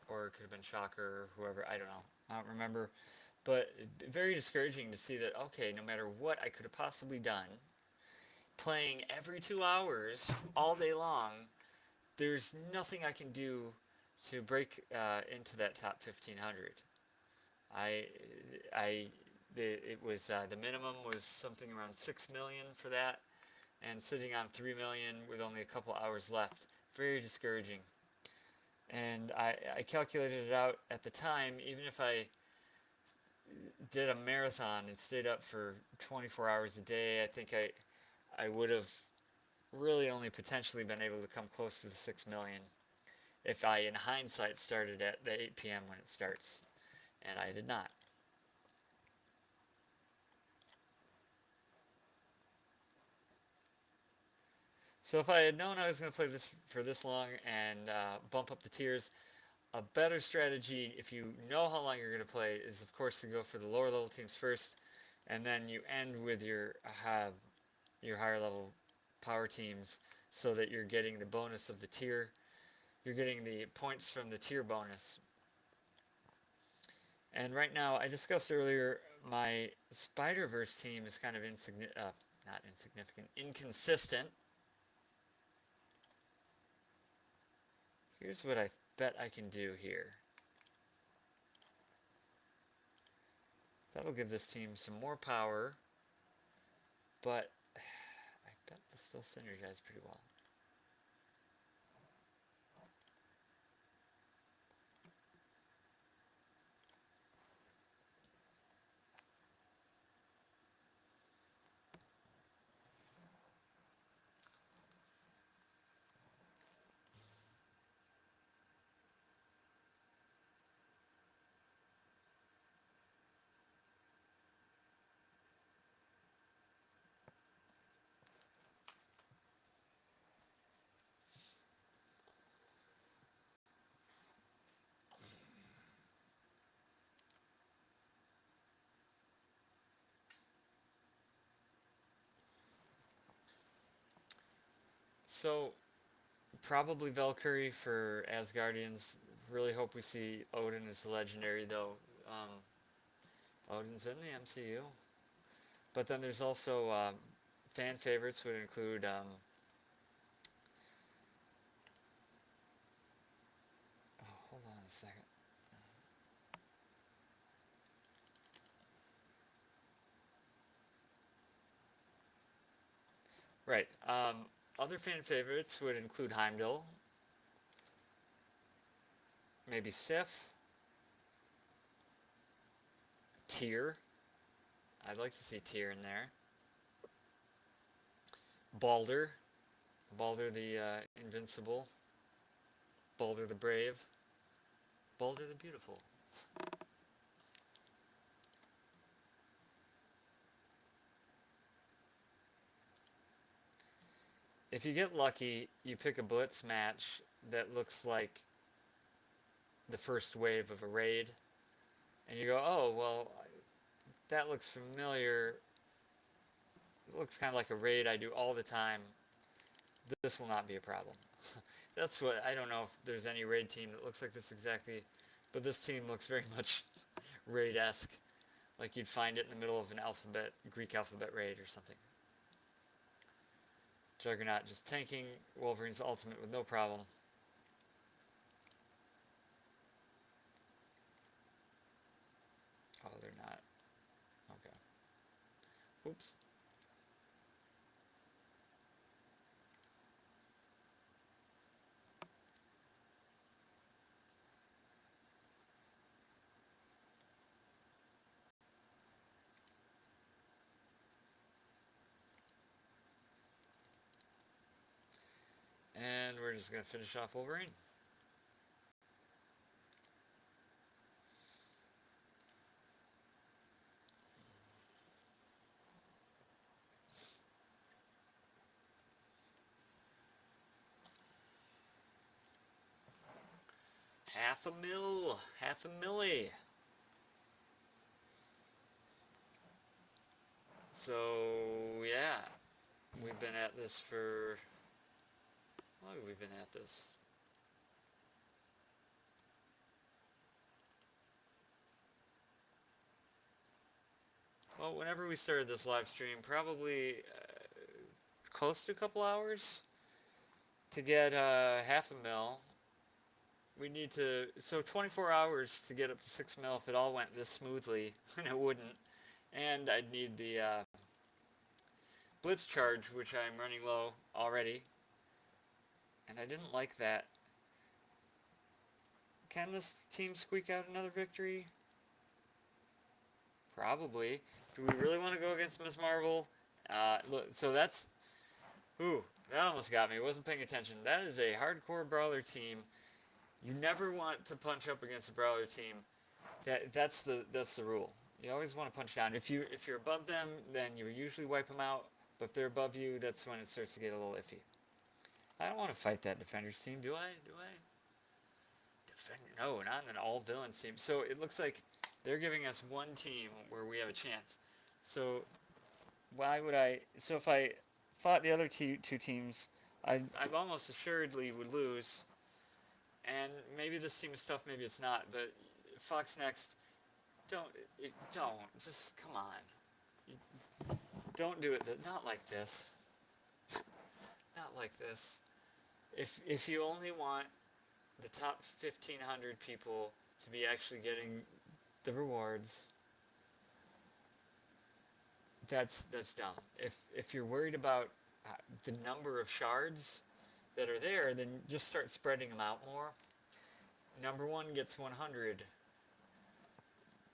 Or it could have been Shocker or whoever. I don't know. I don't remember. But very discouraging to see that, okay, no matter what I could have possibly done, playing every 2 hours all day long, there's nothing I can do to break into that top 1500. I, I, it was the minimum was something around 6 million for that, and sitting on 3 million with only a couple hours left, very discouraging. And I calculated it out at the time, even if I did a marathon and stayed up for 24 hours a day, I think I would have really only potentially been able to come close to the 6 million if I, in hindsight, started at the 8 p.m. when it starts. And I did not. So if I had known I was going to play this for this long and bump up the tiers, a better strategy, if you know how long you're going to play, is of course to go for the lower level teams first, and then you end with your higher level power teams, so that you're getting the bonus of the tier. You're getting the points from the tier bonus. And right now, I discussed earlier, my Spider-Verse team is kind of not insignificant, inconsistent. Here's what I bet I can do here. That'll give this team some more power, but I bet they'll still synergize pretty well. So probably Valkyrie for Asgardians. Really hope we see Odin as the legendary, though. Um, Odin's in the MCU. But then there's also fan favorites would include. Oh, hold on a second. Right. Other fan favorites would include Heimdall, maybe Sif, Tyr. I'd like to see Tyr in there. Balder, Balder the Invincible, Balder the Brave, Balder the Beautiful. If you get lucky, you pick a Blitz match that looks like the first wave of a raid, and you go, oh, well, that looks familiar. It looks kind of like a raid I do all the time. This will not be a problem. That's what, I don't know if there's any raid team that looks like this exactly, but this team looks very much raid-esque. Like you'd find it in the middle of an alphabet, Greek alphabet raid or something. Juggernaut just tanking Wolverine's ultimate with no problem. Oh, they're not. Okay. Oops. And we're just going to finish off Wolverine. Half a mil. Half a milli. So, yeah. We've been at this for... How long have we been at this? Well, whenever we started this live stream, probably close to a couple hours to get half a mil. We need to, so 24 hours to get up to 6 mil if it all went this smoothly, and it wouldn't. And I'd need the Blitz charge, which I'm running low already. And I didn't like that. Can this team squeak out another victory? Probably. Do we really want to go against Ms. Marvel? Look, so that's... Ooh, that almost got me. I wasn't paying attention. That is a hardcore brawler team. You never want to punch up against a brawler team. That's the rule. You always want to punch down. If you're above them, then you usually wipe them out. But if they're above you, that's when it starts to get a little iffy. I don't want to fight that defenders team, do I? Do I? No, not an all villains team. So it looks like they're giving us one team where we have a chance. So why would I? So if I fought the other two teams, I almost assuredly would lose. And maybe this team is tough, maybe it's not. But Fox Next, don't just come on. You, don't do it. Not like this. Not like this. If you only want the top 1,500 people to be actually getting the rewards, that's dumb. If you're worried about the number of shards that are there, then just start spreading them out more. Number one gets 100,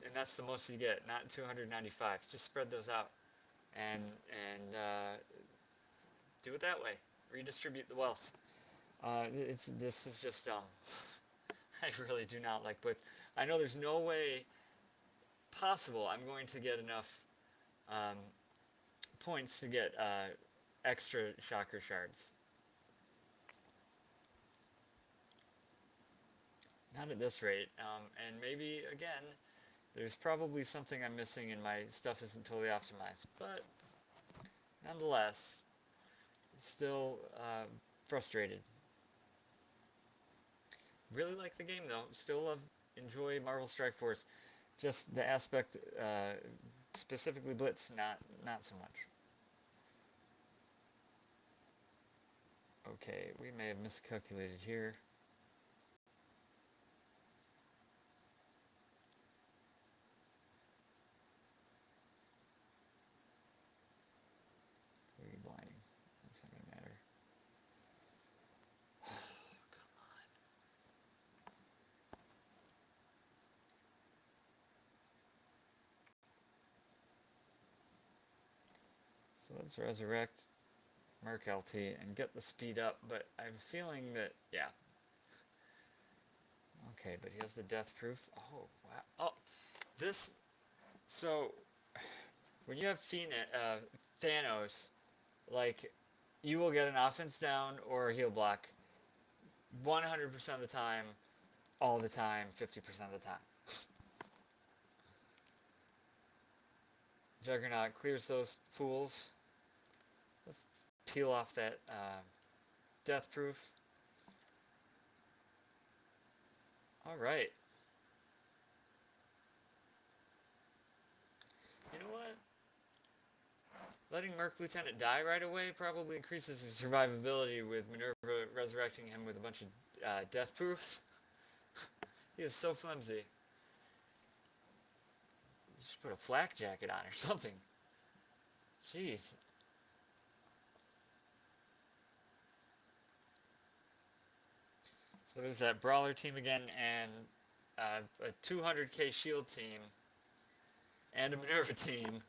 and that's the most you get, not 295. Just spread those out, and do it that way. Redistribute the wealth. This is just dumb. I really do not like Blitz. I know there's no way possible I'm going to get enough um, points to get extra shocker shards. Not at this rate. And maybe, again, there's probably something I'm missing and my stuff isn't totally optimized. But nonetheless, still frustrated. Really like the game though. Still enjoy Marvel Strike Force. Just the aspect, specifically Blitz, not so much. Okay, we may have miscalculated here. Maybe blinding. That's not gonna matter. Come on. So let's resurrect Merc LT and get the speed up, but I'm feeling that, yeah. Okay, but he has the death proof. Oh, wow. Oh, this, so, when you have Thanos, like, you will get an offense down or a heal block 100% of the time, all the time, 50% of the time. Juggernaut clears those fools. Let's peel off that death proof. All right. You know what? Letting Merc Lieutenant die right away probably increases his survivability with Minerva resurrecting him with a bunch of death proofs. He is so flimsy. You should put a flak jacket on or something. Jeez. So there's that Brawler team again, and a 200k shield team, and a Minerva team.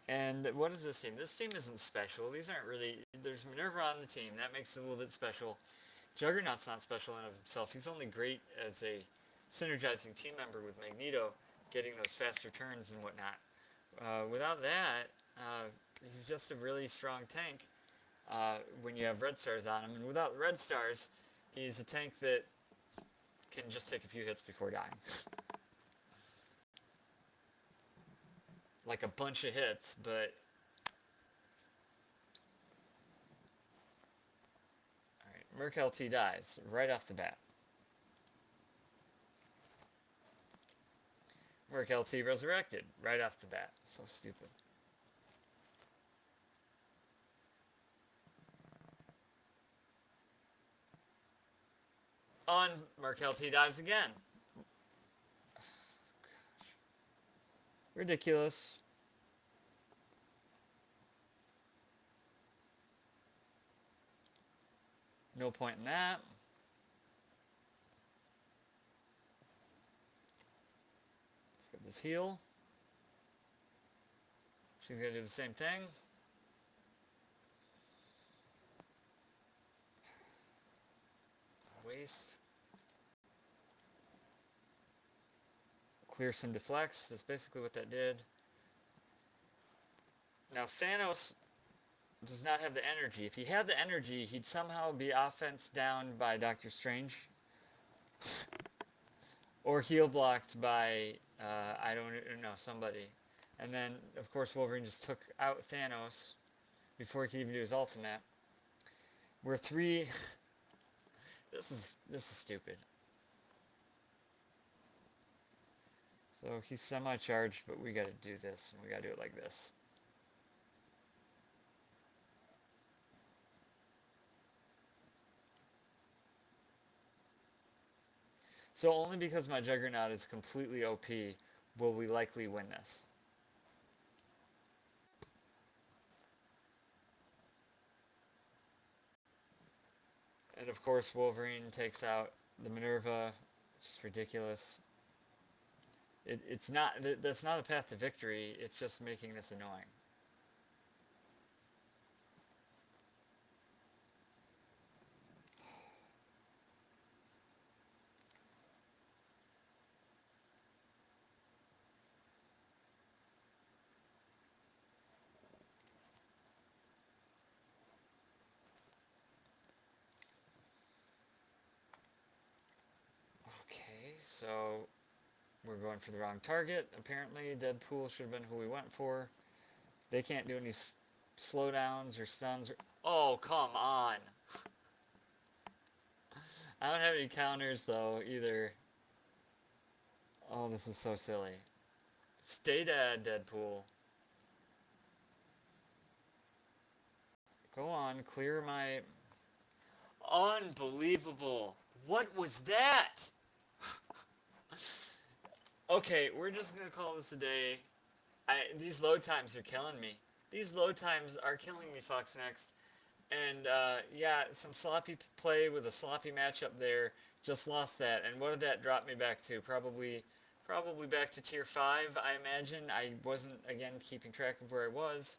And what is this team? This team isn't special. These aren't really... There's Minerva on the team. That makes it a little bit special. Juggernaut's not special in and of himself. He's only great as a synergizing team member with Magneto, getting those faster turns and whatnot. Without that, he's just a really strong tank when you have red stars on him. And without red stars, he's a tank that can just take a few hits before dying. Like a bunch of hits, but... Alright, Merc LT dies right off the bat. Merc LT resurrected right off the bat. So stupid. On Merc LT dies again. Ridiculous. No point in that. Let's get this heal. She's going to do the same thing. Waste. Clear some deflects. That's basically what that did. Now Thanos does not have the energy. If he had the energy, he'd somehow be offense down by Doctor Strange. Or heal blocked by, I don't know, somebody. And then, of course, Wolverine just took out Thanos before he could even do his ultimate. We're three... This is stupid. So he's semi-charged, but we gotta do this, and we gotta do it like this. So only because my Juggernaut is completely OP will we likely win this. And of course Wolverine takes out the Minerva. It's just ridiculous. It's not, that's not a path to victory, it's just making this annoying. Okay, so we're going for the wrong target. Apparently Deadpool should have been who we went for. They can't do any slowdowns or stuns. Oh, come on. I don't have any counters, though, either. Oh, this is so silly. Stay dead, Deadpool. Go on, clear my... Unbelievable. What was that? Okay, we're just gonna call this a day. These load times are killing me. These load times are killing me, Fox Next. And yeah, some sloppy play with a sloppy matchup there. Just lost that. And what did that drop me back to? Probably back to tier 5, I imagine. I wasn't, again, keeping track of where I was.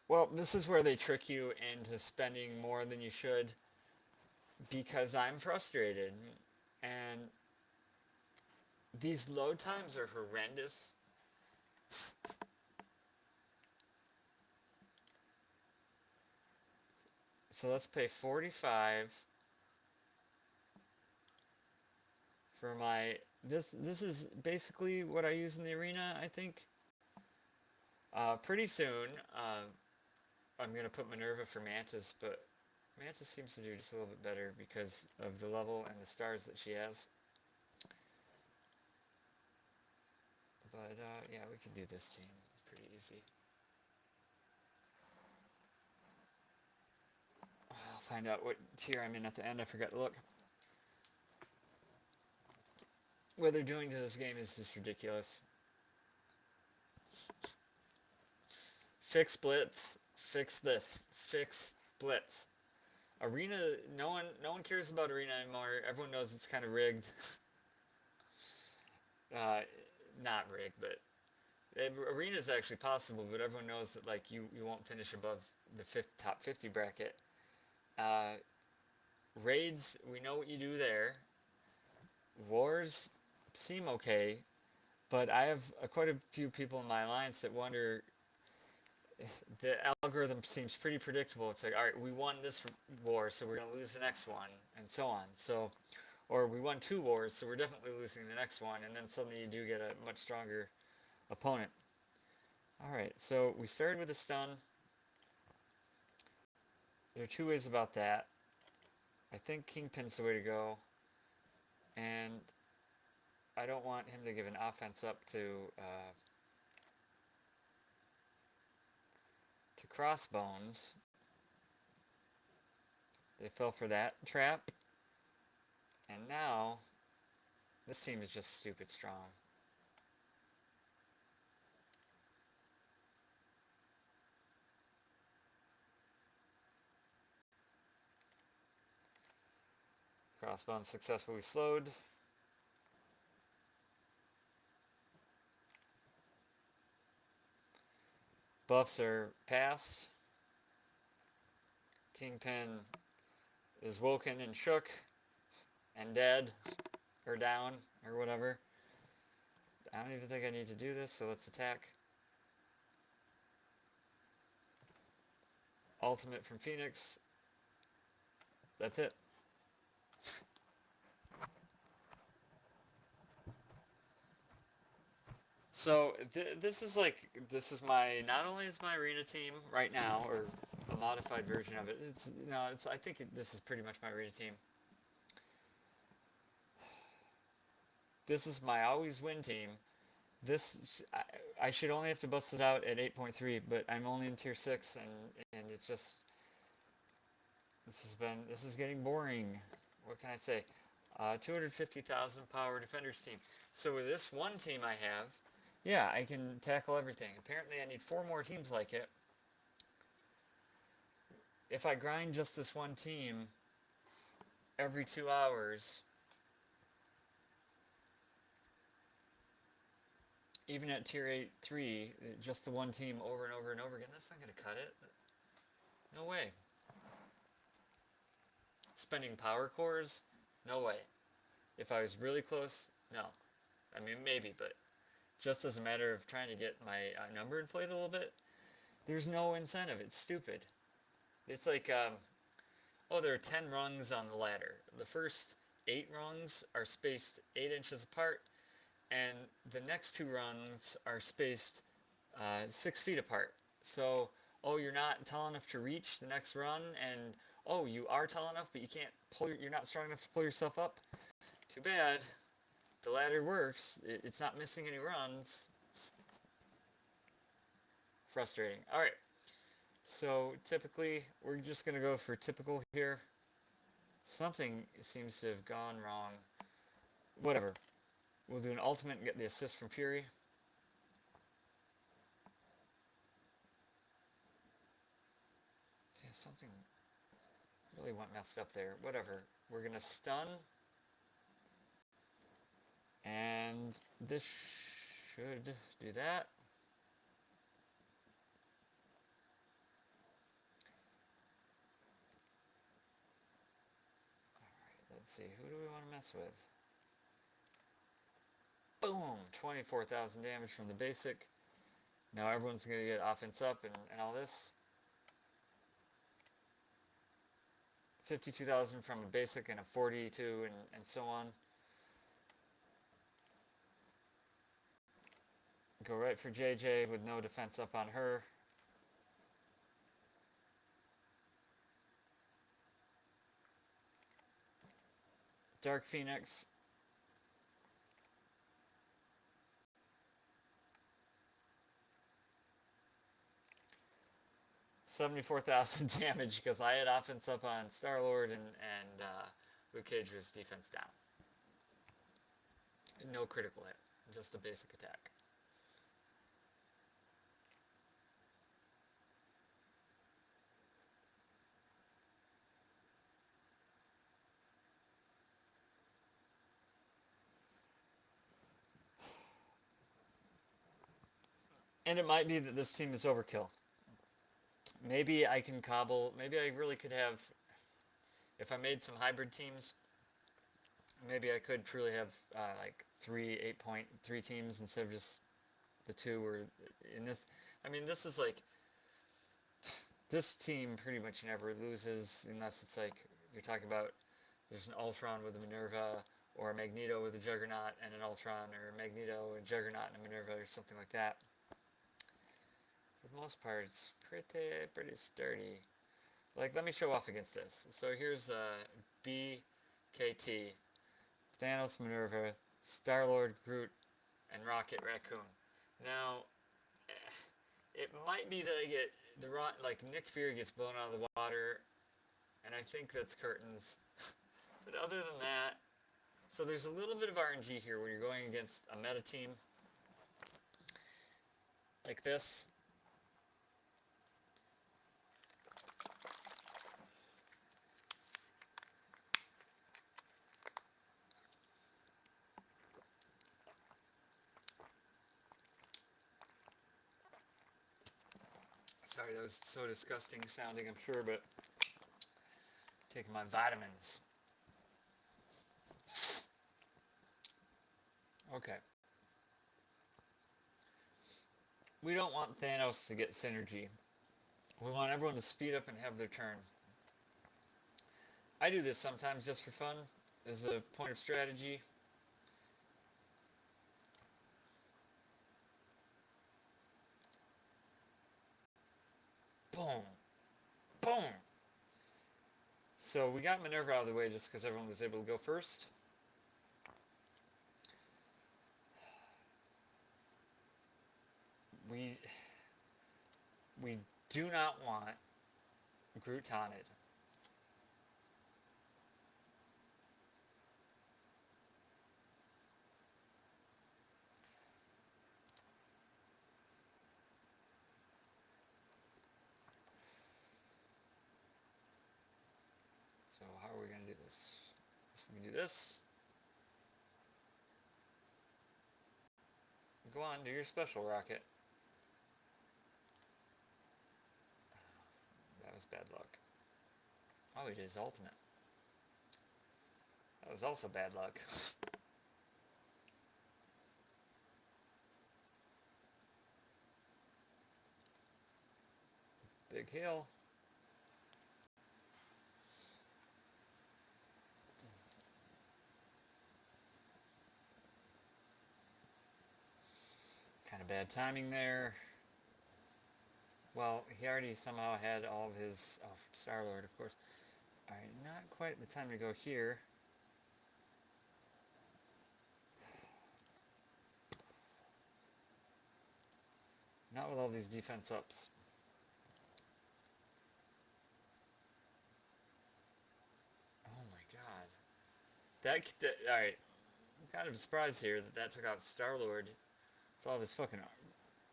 Well, this is where they trick you into spending more than you should because I'm frustrated. And these load times are horrendous. So let's pay 45 for my, this is basically what I use in the arena, I think. Pretty soon, I'm going to put Minerva for Mantis, but Mantis seems to do just a little bit better because of the level and the stars that she has. But yeah, we can do this team. It's pretty easy. I'll find out what tier I'm in at the end. I forgot to look. What they're doing to this game is just ridiculous. Fix Blitz. Fix this. Fix Blitz. Arena, no one cares about Arena anymore. Everyone knows it's kind of rigged. uh, Not rigged, but Arena is actually possible, but everyone knows that like you won't finish above the top 50 bracket. Raids, we know what you do there. Wars seem okay, but I have quite a few people in my alliance that wonder. The algorithm seems pretty predictable. It's like, all right, we won this war, so we're going to lose the next one, and so on. So, or we won 2 wars, so we're definitely losing the next one, and then suddenly you do get a much stronger opponent. All right, so we started with a stun. There are 2 ways about that. I think Kingpin's the way to go, and I don't want him to give an offense up to Crossbones. They fell for that trap, and now this team is just stupid strong. Crossbones successfully slowed. Buffs are passed. Kingpin is woken and shook and dead or down or whatever. I don't even think I need to do this, so let's attack. Ultimate from Phoenix. That's it. So this is my, not only is my arena team right now, or a modified version of it. I think this is pretty much my arena team. This is my always win team. I should only have to bust it out at 8.3, but I'm only in tier 6, and it's just, this is getting boring. What can I say? 250,000 power defenders team. So with this one team I have, yeah, I can tackle everything. Apparently I need 4 more teams like it. If I grind just this one team every 2 hours, even at tier 8.3, just the one team over and over and over again, that's not going to cut it. No way. Spending power cores? No way. If I was really close, no. I mean, maybe, but just as a matter of trying to get my number inflated a little bit, there's no incentive. It's stupid. It's like, oh, there are 10 rungs on the ladder. The first 8 rungs are spaced 8 inches apart, and the next 2 rungs are spaced 6 feet apart. So, oh, you're not tall enough to reach the next run, and oh, you are tall enough, but you can't you're not strong enough to pull yourself up. Too bad. The ladder works. It's not missing any runs. Frustrating. All right. So typically, we're just going to go for typical here. Something seems to have gone wrong. Whatever. We'll do an ultimate and get the assist from Fury. Yeah, something really went messed up there. Whatever. We're going to stun. And this should do that. Alright, Let's see, who do we want to mess with? Boom! 24,000 damage from the basic. Now everyone's going to get offense up and all this. 52,000 from a basic and a 42 and so on. Go right for JJ with no defense up on her. Dark Phoenix. 74,000 damage because I had offense up on Star-Lord and Luke Cage was defense down. No critical hit, just a basic attack. And it might be that this team is overkill. Maybe I can cobble, maybe I really could have, if I made some hybrid teams, maybe I could truly have like 3 8.3 teams instead of just the 2 or in this. I mean, this is like, this team pretty much never loses unless it's like, you're talking about there's an Ultron with a Minerva or a Magneto with a Juggernaut and an Ultron, or a Magneto and Juggernaut and a Minerva or something like that. For the most part, it's pretty sturdy. Like, let me show off against this. So here's BKT, Thanos, Minerva, Star-Lord, Groot, and Rocket Raccoon. Now, it might be that I get like Nick Fury gets blown out of the water, and I think that's curtains. But other than that, so there's a little bit of RNG here when you're going against a meta team like this. Sorry, that was so disgusting sounding, I'm sure, but taking my vitamins. Okay. We don't want Thanos to get synergy. We want everyone to speed up and have their turn. I do this sometimes just for fun, as a point of strategy. Boom. Boom. So we got Minerva out of the way just because everyone was able to go first. We do not want Groot taunted. So how are we going to do this? So we can do this. Go on, do your special, Rocket. That was bad luck. Oh, he did his ultimate. That was also bad luck. Big heal. Kind of bad timing there. Well, he already somehow had all of his... Oh, from Star-Lord, of course. Alright, not quite the time to go here. Not with all these defense ups. Oh my god. Alright. I'm kind of surprised here that took out Star-Lord. With all this fucking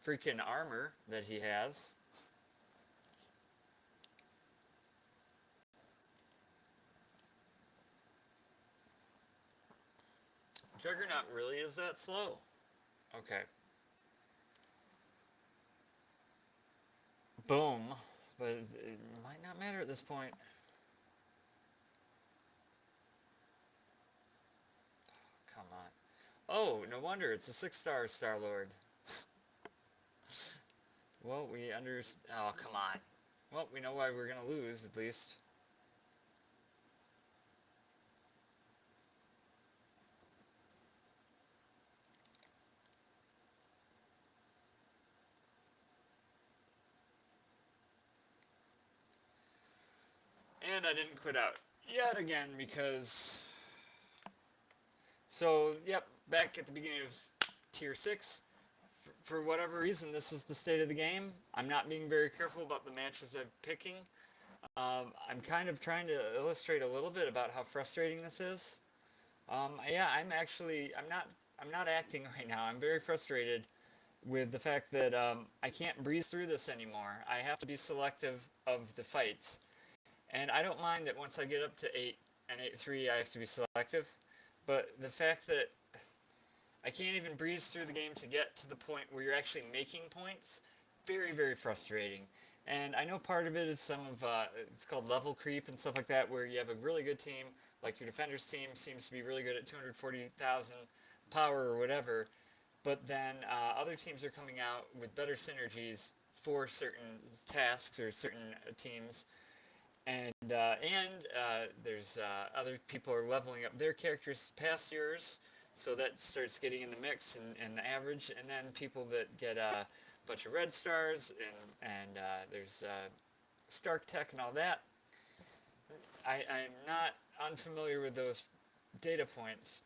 freaking armor that he has. Juggernaut really is that slow. Okay. Boom. But it might not matter at this point. Oh, no wonder it's a 6-star Star-Lord. Well, we under... Oh, come on. Well, we know why we're gonna lose, at least. And I didn't quit out yet again because... So, yep, back at the beginning of Tier 6. For whatever reason, this is the state of the game. I'm not being very careful about the matches I'm picking. I'm kind of trying to illustrate a little bit about how frustrating this is. Yeah, I'm not acting right now. I'm very frustrated with the fact that I can't breeze through this anymore. I have to be selective of the fights. And I don't mind that once I get up to 8 and 8-3, I have to be selective. But the fact that I can't even breeze through the game to get to the point where you're actually making points, very, very frustrating. And I know part of it is some of, it's called level creep and stuff like that, where you have a really good team, like your defender's team seems to be really good at 240,000 power or whatever, but then other teams are coming out with better synergies for certain tasks or certain teams, and there's other people are leveling up their characters past yours, so that starts getting in the mix and the average, and then people that get a bunch of red stars and there's Stark Tech and all that. I'm not unfamiliar with those data points.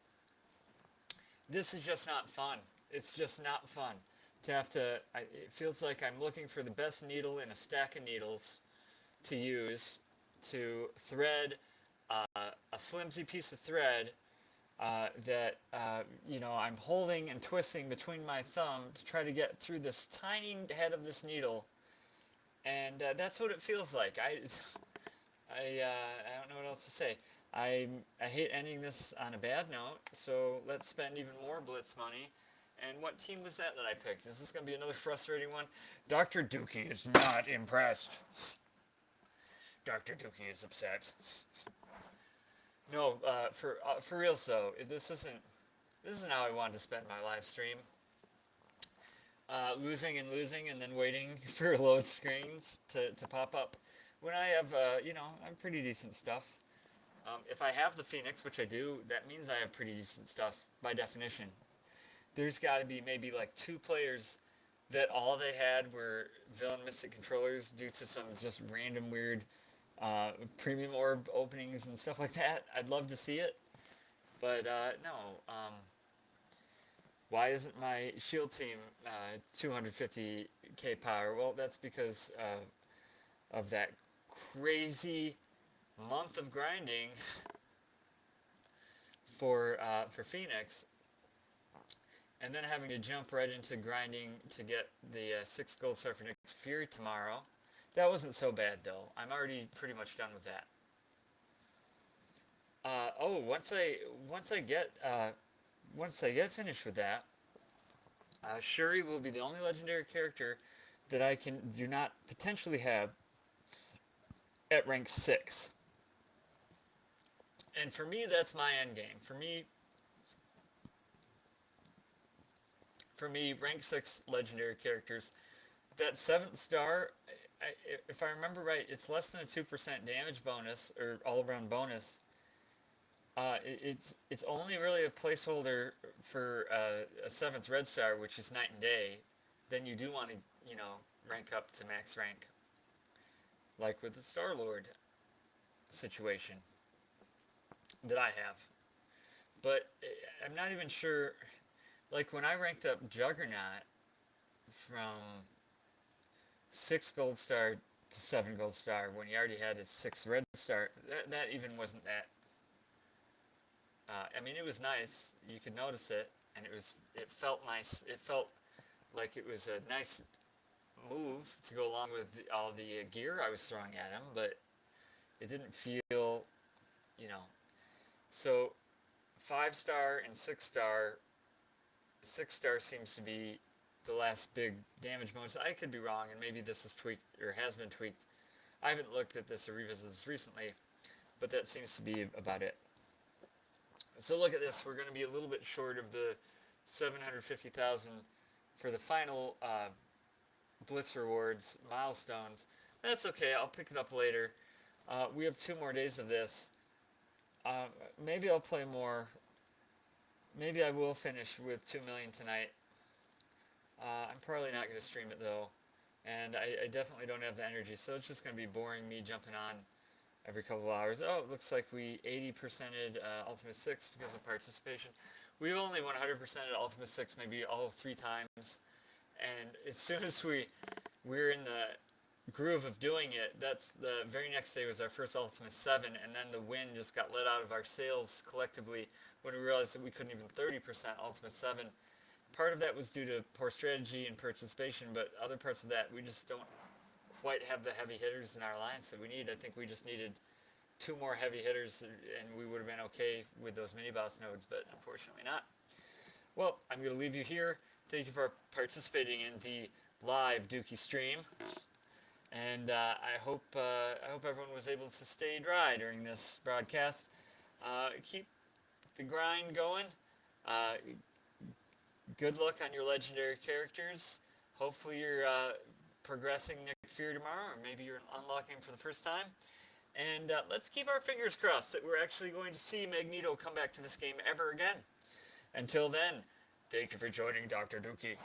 This is just not fun. It's just not fun to have to. It feels like I'm looking for the best needle in a stack of needles to use to thread a flimsy piece of thread that I'm holding and twisting between my thumb to try to get through this tiny head of this needle, and that's what it feels like. I don't know what else to say. I hate ending this on a bad note, so let's spend even more Blitz money. And what team was that I picked? Is this going to be another frustrating one? Dr. Dookie is not impressed. Dr. Dookie is upset. No, for real though, this isn't how I wanted to spend my live stream. Losing and losing and then waiting for load screens to pop up. When I have, I'm pretty decent stuff. If I have the Phoenix, which I do, that means I have pretty decent stuff by definition. There's got to be maybe like 2 players that all they had were Villain Mystic controllers due to some just random weird premium orb openings and stuff like that. I'd love to see it, but no. Why isn't my shield team 250k power? Well, that's because of that crazy month of grinding for Phoenix, and then having to jump right into grinding to get the 6 gold star for Nick Fury tomorrow. That wasn't so bad though. I'm already pretty much done with that. Once I get finished with that, Shuri will be the only legendary character that I do not potentially have at rank 6. And for me, that's my end game. For me, rank 6 legendary characters. That 7th star, if I remember right, it's less than a 2% damage bonus or all-around bonus. It's only really a placeholder for a 7th red star, which is night and day. Then you do want to, rank up to max rank, like with the Star-Lord situation that I have. But I'm not even sure. Like when I ranked up Juggernaut from 6 gold star to 7 gold star when he already had his 6 red star, that even wasn't that. I mean, it was nice. You could notice it, and it felt nice. It felt like it was a nice move to go along with all the gear I was throwing at him, but it didn't feel, you know. So 5-star and 6-star. 6-star seems to be the last big damage bonus. I could be wrong, and maybe this is tweaked or has been tweaked. I haven't looked at this or revisited this recently, but that seems to be about it. So look at this. We're going to be a little bit short of the 750,000 for the final Blitz rewards, Milestones. That's okay. I'll pick it up later. We have 2 more days of this. Maybe I'll play more. Maybe I will finish with 2 million tonight. I'm probably not going to stream it though. And I definitely don't have the energy, so it's just going to be boring me jumping on every couple of hours. Oh, it looks like we 80%ed Ultimate 6 because of participation. We've only 100%ed Ultimate 6 maybe all 3 times. And as soon as we're in the groove of doing it, that's the very next day was our first Ultimate 7, and then the wind just got let out of our sails collectively when we realized that we couldn't even 30% Ultimate 7. Part of that was due to poor strategy and participation, but other parts of that, we just don't quite have the heavy hitters in our alliance that we need. I think we just needed 2 more heavy hitters, and we would have been okay with those mini-boss nodes, but unfortunately not. Well, I'm going to leave you here. Thank you for participating in the live Dookie stream, and I hope everyone was able to stay dry during this broadcast. Keep the grind going. Good luck on your legendary characters. Hopefully you're progressing Nick Fury tomorrow, or maybe you're unlocking for the first time. And let's keep our fingers crossed that we're actually going to see Magneto come back to this game ever again. Until then, thank you for joining Dr. Dookie.